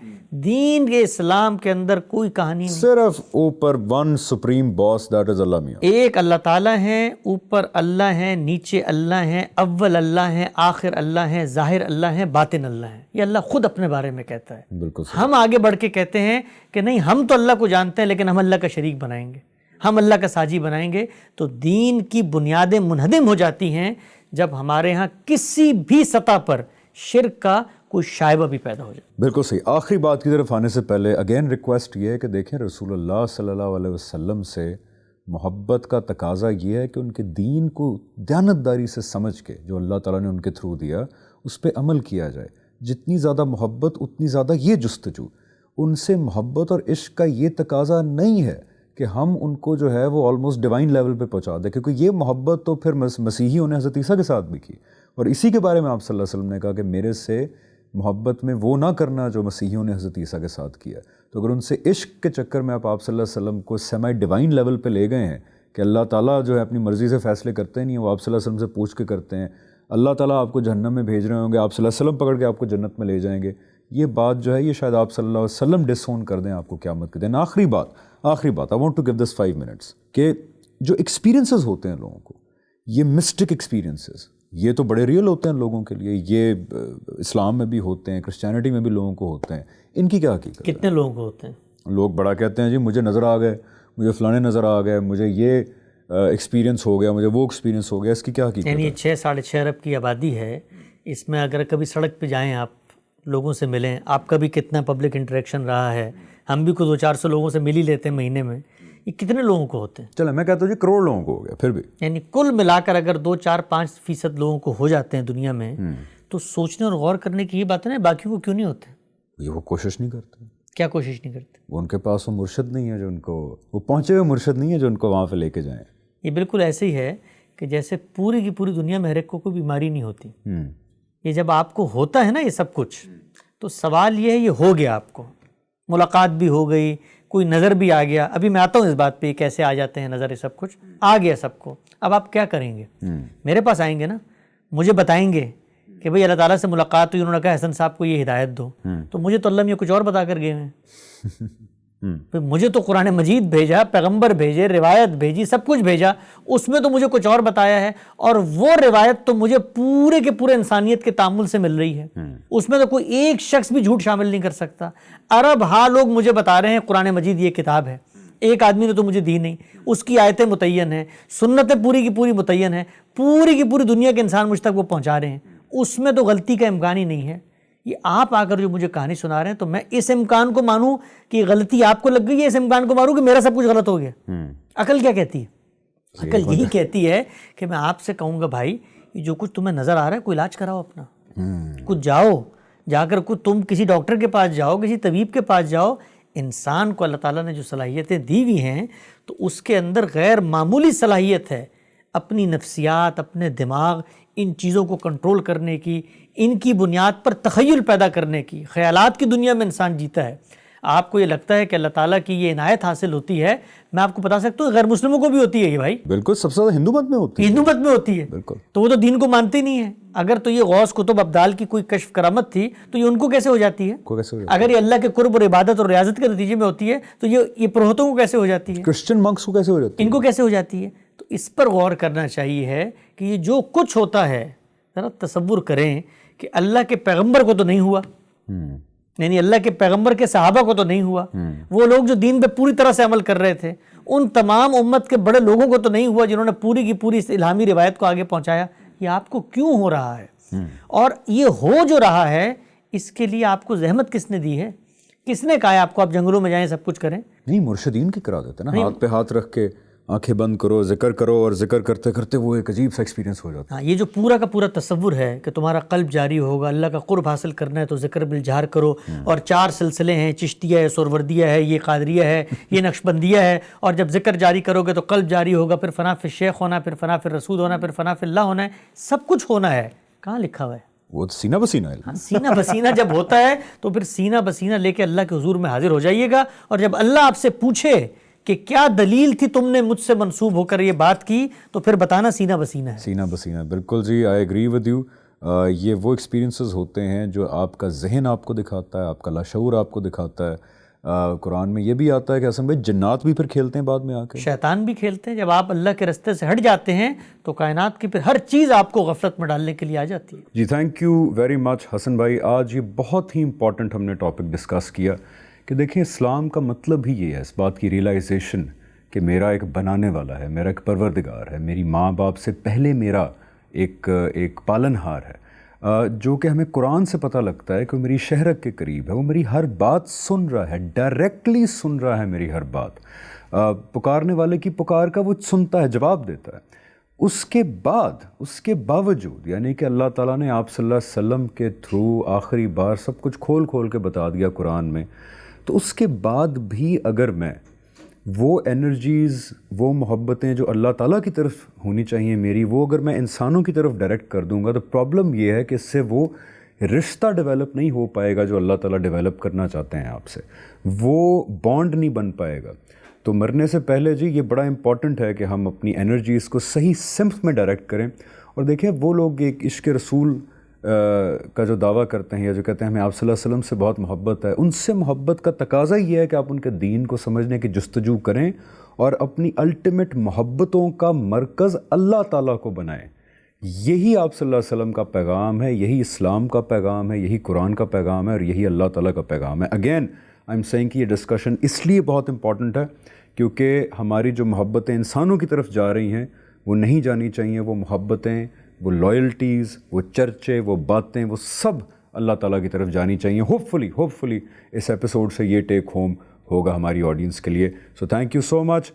B: دین کے اسلام کے اندر کوئی کہانی نہیں,
A: صرف اوپر one supreme boss, that is Allah میاں.
B: ایک اللہ تعالیٰ ہیں, اوپر اللہ ہیں, نیچے اللہ ہیں, اول اللہ ہیں, آخر اللہ ہیں, ظاہر اللہ ہیں, باطن اللہ ہیں. یہ اللہ خود اپنے بارے میں کہتا ہے.
A: بالکل.
B: ہم آگے بڑھ کے کہتے ہیں کہ نہیں, ہم تو اللہ کو جانتے ہیں لیکن ہم اللہ کا شریک بنائیں گے, ہم اللہ کا ساجی بنائیں گے. تو دین کی بنیادیں منہدم ہو جاتی ہیں جب ہمارے ہاں کسی بھی سطح پر شرک کا کوئی شائبہ بھی پیدا ہو جائے.
A: بالکل صحیح. آخری بات کی طرف آنے سے پہلے اگین ریکویسٹ یہ ہے کہ دیکھیں رسول اللہ صلی اللہ علیہ وسلم سے محبت کا تقاضا یہ ہے کہ ان کے دین کو دیانتداری سے سمجھ کے جو اللہ تعالیٰ نے ان کے تھرو دیا اس پہ عمل کیا جائے. جتنی زیادہ محبت اتنی زیادہ یہ جستجو. ان سے محبت اور عشق کا یہ تقاضا نہیں ہے کہ ہم ان کو جو ہے وہ آلموسٹ ڈیوائن لیول پہ پہنچا دیں, کیونکہ یہ محبت تو پھر مسیحیوں نے حضرت عیسیٰ کے ساتھ بھی کی, اور اسی کے بارے میں آپ صلی اللہ علیہ وسلم نے کہا کہ میرے سے محبت میں وہ نہ کرنا جو مسیحیوں نے حضرت عیسیٰ کے ساتھ کیا. تو اگر ان سے عشق کے چکر میں آپ صلی اللہ علیہ وسلم کو سیمی ڈیوائن لیول پہ لے گئے ہیں کہ اللہ تعالیٰ جو ہے اپنی مرضی سے فیصلے کرتے نہیں ہیں, وہ آپ صلی اللہ علیہ وسلم سے پوچھ کے کرتے ہیں, اللہ تعالیٰ آپ کو جہنم میں بھیج رہے ہوں گے, آپ صلی اللہ علیہ وسلم پکڑ کے آپ کو جنت میں لے جائیں گے, یہ بات جو ہے یہ شاید آپ صلی اللہ علیہ وسلم ڈسون کر دیں آپ کو قیامت کے دن. آخری بات I want to give this 5 minutes کہ جو ایکسپیرینسز ہوتے ہیں لوگوں کو, یہ مسٹک ایکسپیرینسز, یہ تو بڑے ریئل ہوتے ہیں لوگوں کے لیے, یہ اسلام میں بھی ہوتے ہیں, کرسچینٹی میں بھی لوگوں کو ہوتے ہیں. ان کی کیا حقیقت ہے؟
B: کتنے لوگوں کو ہوتے ہیں؟
A: لوگ بڑا کہتے ہیں جی مجھے نظر آ گئے, مجھے فلانے نظر آ گئے, مجھے یہ ایکسپیرینس ہو گیا, مجھے وہ ایکسپیرینس ہو گیا. اس کی کیا حقیقت ہے؟
B: یعنی 6-6.5 ارب کی آبادی ہے, اس میں اگر کبھی سڑک پہ جائیں, آپ لوگوں سے ملیں, آپ کا بھی کتنا پبلک انٹریکشن رہا ہے, ہم بھی کوئی 200-400 لوگوں سے مل ہی لیتے ہیں مہینے میں, یہ کتنے لوگوں کو ہوتے ہیں؟
A: چلیں میں کہتا ہوں جی کروڑ لوگوں کو ہو گیا. پھر بھی
B: یعنی کل ملا کر اگر 2-4-5% لوگوں کو ہو جاتے ہیں دنیا میں, تو سوچنے اور غور کرنے کی یہ بات ہے نا, باقیوں کو کیوں نہیں ہوتے؟
A: یہ وہ کوشش نہیں کرتے.
B: کیا کوشش نہیں کرتے؟
A: وہ ان کے پاس وہ مرشد نہیں ہے جو ان کو, وہ پہنچے ہوئے مرشد نہیں ہے جو ان کو وہاں پہ لے کے جائیں.
B: یہ بالکل ایسے ہی ہے کہ جیسے پوری کی پوری دنیا میں ہر ایک کو کوئی بیماری نہیں ہوتی. یہ جب آپ کو ہوتا ہے نا یہ سب کچھ, تو سوال یہ ہے یہ ہو گیا, آپ کو ملاقات بھی ہو گئی, کوئی نظر بھی آ گیا. ابھی میں آتا ہوں اس بات پہ کیسے آ جاتے ہیں نظر, یہ سب کچھ آ گیا سب کو. اب آپ کیا کریں گے؟ میرے پاس آئیں گے نا, مجھے بتائیں گے کہ بھئی اللہ تعالیٰ سے ملاقات ہوئی, انہوں نے کہا حسن صاحب کو یہ ہدایت دو, تو مجھے تو اللہ میں کچھ اور بتا کر گئے ہیں. مجھے تو قرآن مجید بھیجا، پیغمبر بھیجے، روایت بھیجی، سب کچھ بھیجا، اس میں تو مجھے کچھ اور بتایا ہے، اور وہ روایت تو مجھے پورے کے پورے انسانیت کے تعامل سے مل رہی ہے، اس میں تو کوئی ایک شخص بھی جھوٹ شامل نہیں کر سکتا۔ عرب ہاں لوگ مجھے بتا رہے ہیں قرآن مجید یہ کتاب ہے، ایک آدمی نے تو مجھے دی نہیں، اس کی آیتیں متعین ہیں، سنتیں پوری کی پوری متعین ہیں، پوری کی پوری دنیا کے انسان مجھ تک وہ پہنچا رہے ہیں، اس میں تو غلطی کا امکان ہی نہیں ہے۔ یہ آپ آ کر جو مجھے کہانی سنا رہے ہیں تو میں اس امکان کو مانوں کہ غلطی آپ کو لگ گئی ہے، اس امکان کو مانوں کہ میرا سب کچھ غلط ہو گیا۔ عقل کیا کہتی ہے؟ عقل یہی کہتی ہے کہ میں آپ سے کہوں گا بھائی یہ جو کچھ تمہیں نظر آ رہا ہے کوئی علاج کراؤ اپنا، کچھ جاؤ جا کر تم کسی ڈاکٹر کے پاس جاؤ، کسی طبیب کے پاس جاؤ۔ انسان کو اللہ تعالیٰ نے جو صلاحیتیں دی ہوئی ہیں تو اس کے اندر غیر معمولی صلاحیت ہے اپنی نفسیات، اپنے دماغ، ان چیزوں کو کنٹرول کرنے کی، ان کی بنیاد پر تخیل پیدا کرنے کی۔ خیالات کی دنیا میں انسان جیتا ہے۔ آپ کو یہ لگتا ہے کہ اللہ تعالیٰ کی یہ عنایت حاصل ہوتی ہے، میں آپ کو بتا سکتا ہوں غیر مسلموں کو بھی ہوتی ہے یہ بھائی،
A: بالکل سب سے زیادہ ہندو مت میں ہوتی ہے،
B: ہندو مت میں ہوتی ہے،
A: بالکل۔
B: تو وہ تو دین کو مانتے نہیں ہیں۔ اگر تو یہ غوث کتب ابدال کی کوئی کشف کرامت تھی تو یہ ان کو کیسے ہو جاتی ہے؟ اگر یہ اللہ کے قرب اور عبادت اور ریاضت کے نتیجے میں ہوتی ہے تو یہ پروہتوں کو کیسے ہو جاتی ہے؟
A: کرسچن منکس کو کیسے ہو جاتی ہے؟
B: ان کو کیسے ہو جاتی ہے؟ تو اس پر غور کرنا چاہیے ہے کہ یہ جو کچھ ہوتا ہے ذرا تصور کریں کہ اللہ کے پیغمبر کو تو نہیں ہوا، یعنی اللہ کے پیغمبر کے صحابہ کو تو نہیں ہوا، وہ لوگ جو دین پہ پوری طرح سے عمل کر رہے تھے، ان تمام امت کے بڑے لوگوں کو تو نہیں ہوا جنہوں نے پوری کی پوری اس الہامی روایت کو آگے پہنچایا۔ یہ آپ کو کیوں ہو رہا ہے؟ اور یہ ہو جو رہا ہے اس کے لیے آپ کو زحمت کس نے دی ہے؟ کس نے کہا ہے آپ کو آپ جنگلوں میں جائیں سب کچھ کریں؟
A: نہیں، مرشدین کی کرا دیتے نا، ہاتھ پہ ہاتھ رکھ کے آنکھیں بند کرو، ذکر کرو، اور ذکر کرتے کرتے وہ ایک عجیب سا ایکسپیرینس ہو جاتا ہے۔
B: ہاں، یہ جو پورا کا پورا تصور ہے کہ تمہارا قلب جاری ہوگا، اللہ کا قرب حاصل کرنا ہے تو ذکر بالجہر کرو، اور 4 سلسلے ہیں، چشتیہ ہے، سہروردیہ ہے، یہ قادریہ ہے، یہ نقشبندیہ ہے، اور جب ذکر جاری کرو گے تو قلب جاری ہوگا، پھر فنا فی الشیخ ہونا، پھر فنا فی الرسول ہونا، پھر فنا فی اللہ ہونا ہے، سب کچھ ہونا ہے۔ کہاں لکھا ہوا ہے؟
A: وہ سینہ بسینہ ہے۔
B: سینہ بسینہ جب ہوتا ہے تو پھر سینہ بسینہ لے کے اللہ کے حضور میں حاضر ہو جائیے گا، اور جب اللہ آپ سے پوچھے کہ کیا دلیل تھی تم نے مجھ سے منسوب ہو کر یہ بات کی، تو پھر بتانا سینہ بسینہ ہے۔
A: سینہ بسینہ، بالکل جی، آئی ایگری ود یو۔ یہ وہ ایکسپیرینسز ہوتے ہیں جو آپ کا ذہن آپ کو دکھاتا ہے، آپ کا لاشعور آپ کو دکھاتا ہے۔ قرآن میں یہ بھی آتا ہے کہ حسن بھائی جنات بھی پھر کھیلتے ہیں بعد میں آ کے،
B: شیطان بھی کھیلتے ہیں۔ جب آپ اللہ کے رستے سے ہٹ جاتے ہیں تو کائنات کی پھر ہر چیز آپ کو غفلت میں ڈالنے کے لیے آ جاتی ہے۔
A: جی تھینک یو ویری مچ حسن بھائی۔ آج یہ بہت ہی امپورٹنٹ ہم نے ٹاپک ڈسکس کیا کہ دیکھیں اسلام کا مطلب ہی یہ ہے، اس بات کی ریئلائزیشن کہ میرا ایک بنانے والا ہے، میرا ایک پروردگار ہے، میری ماں باپ سے پہلے میرا ایک پالن ہار ہے، جو کہ ہمیں قرآن سے پتہ لگتا ہے کہ وہ میری شہرت کے قریب ہے، وہ میری ہر بات سن رہا ہے، ڈائریکٹلی سن رہا ہے میری ہر بات، پکارنے والے کی پکار کا وہ سنتا ہے، جواب دیتا ہے۔ اس کے باوجود یعنی کہ اللہ تعالیٰ نے آپ صلی اللہ علیہ وسلم کے تھرو آخری بار سب کچھ کھول کھول کے بتا دیا قرآن میں، تو اس کے بعد بھی اگر میں وہ انرجیز، وہ محبتیں جو اللہ تعالیٰ کی طرف ہونی چاہیے میری، وہ اگر میں انسانوں کی طرف ڈائریکٹ کر دوں گا تو پرابلم یہ ہے کہ اس سے وہ رشتہ ڈیولپ نہیں ہو پائے گا جو اللہ تعالیٰ ڈیولپ کرنا چاہتے ہیں آپ سے، وہ بانڈ نہیں بن پائے گا۔ تو مرنے سے پہلے جی یہ بڑا امپورٹنٹ ہے کہ ہم اپنی انرجیز کو صحیح سمت میں ڈائریکٹ کریں۔ اور دیکھیں وہ لوگ ایک عشق رسول کا جو دعویٰ کرتے ہیں یا جو کہتے ہیں ہمیں آپ صلی اللہ علیہ وسلم سے بہت محبت ہے، ان سے محبت کا تقاضا یہ ہے کہ آپ ان کے دین کو سمجھنے کی جستجو کریں اور اپنی الٹیمیٹ محبتوں کا مرکز اللہ تعالیٰ کو بنائیں۔ یہی آپ صلی اللہ علیہ وسلم کا پیغام ہے، یہی اسلام کا پیغام ہے، یہی قرآن کا پیغام ہے، اور یہی اللہ تعالیٰ کا پیغام ہے۔ اگین آئی ایم سیئنگ کہ یہ ڈسکشن اس لیے بہت امپورٹنٹ ہے کیونکہ ہماری جو محبتیں انسانوں کی طرف جا رہی ہیں وہ نہیں جانی چاہیے، وہ محبتیں، وہ لائلٹیز، وہ چرچے، وہ باتیں، وہ سب اللہ تعالیٰ کی طرف جانی چاہیے۔ ہوپ فلی اس ایپیسوڈ سے یہ ٹیک ہوم ہوگا ہماری آڈینس کے لیے۔ So thank you so much,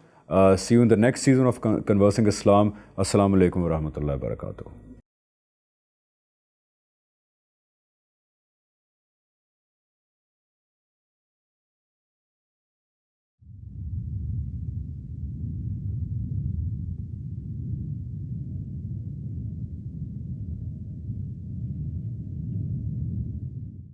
A: see you in the next season of conversing Islam. السلام علیکم ورحمۃ اللہ وبرکاتہ۔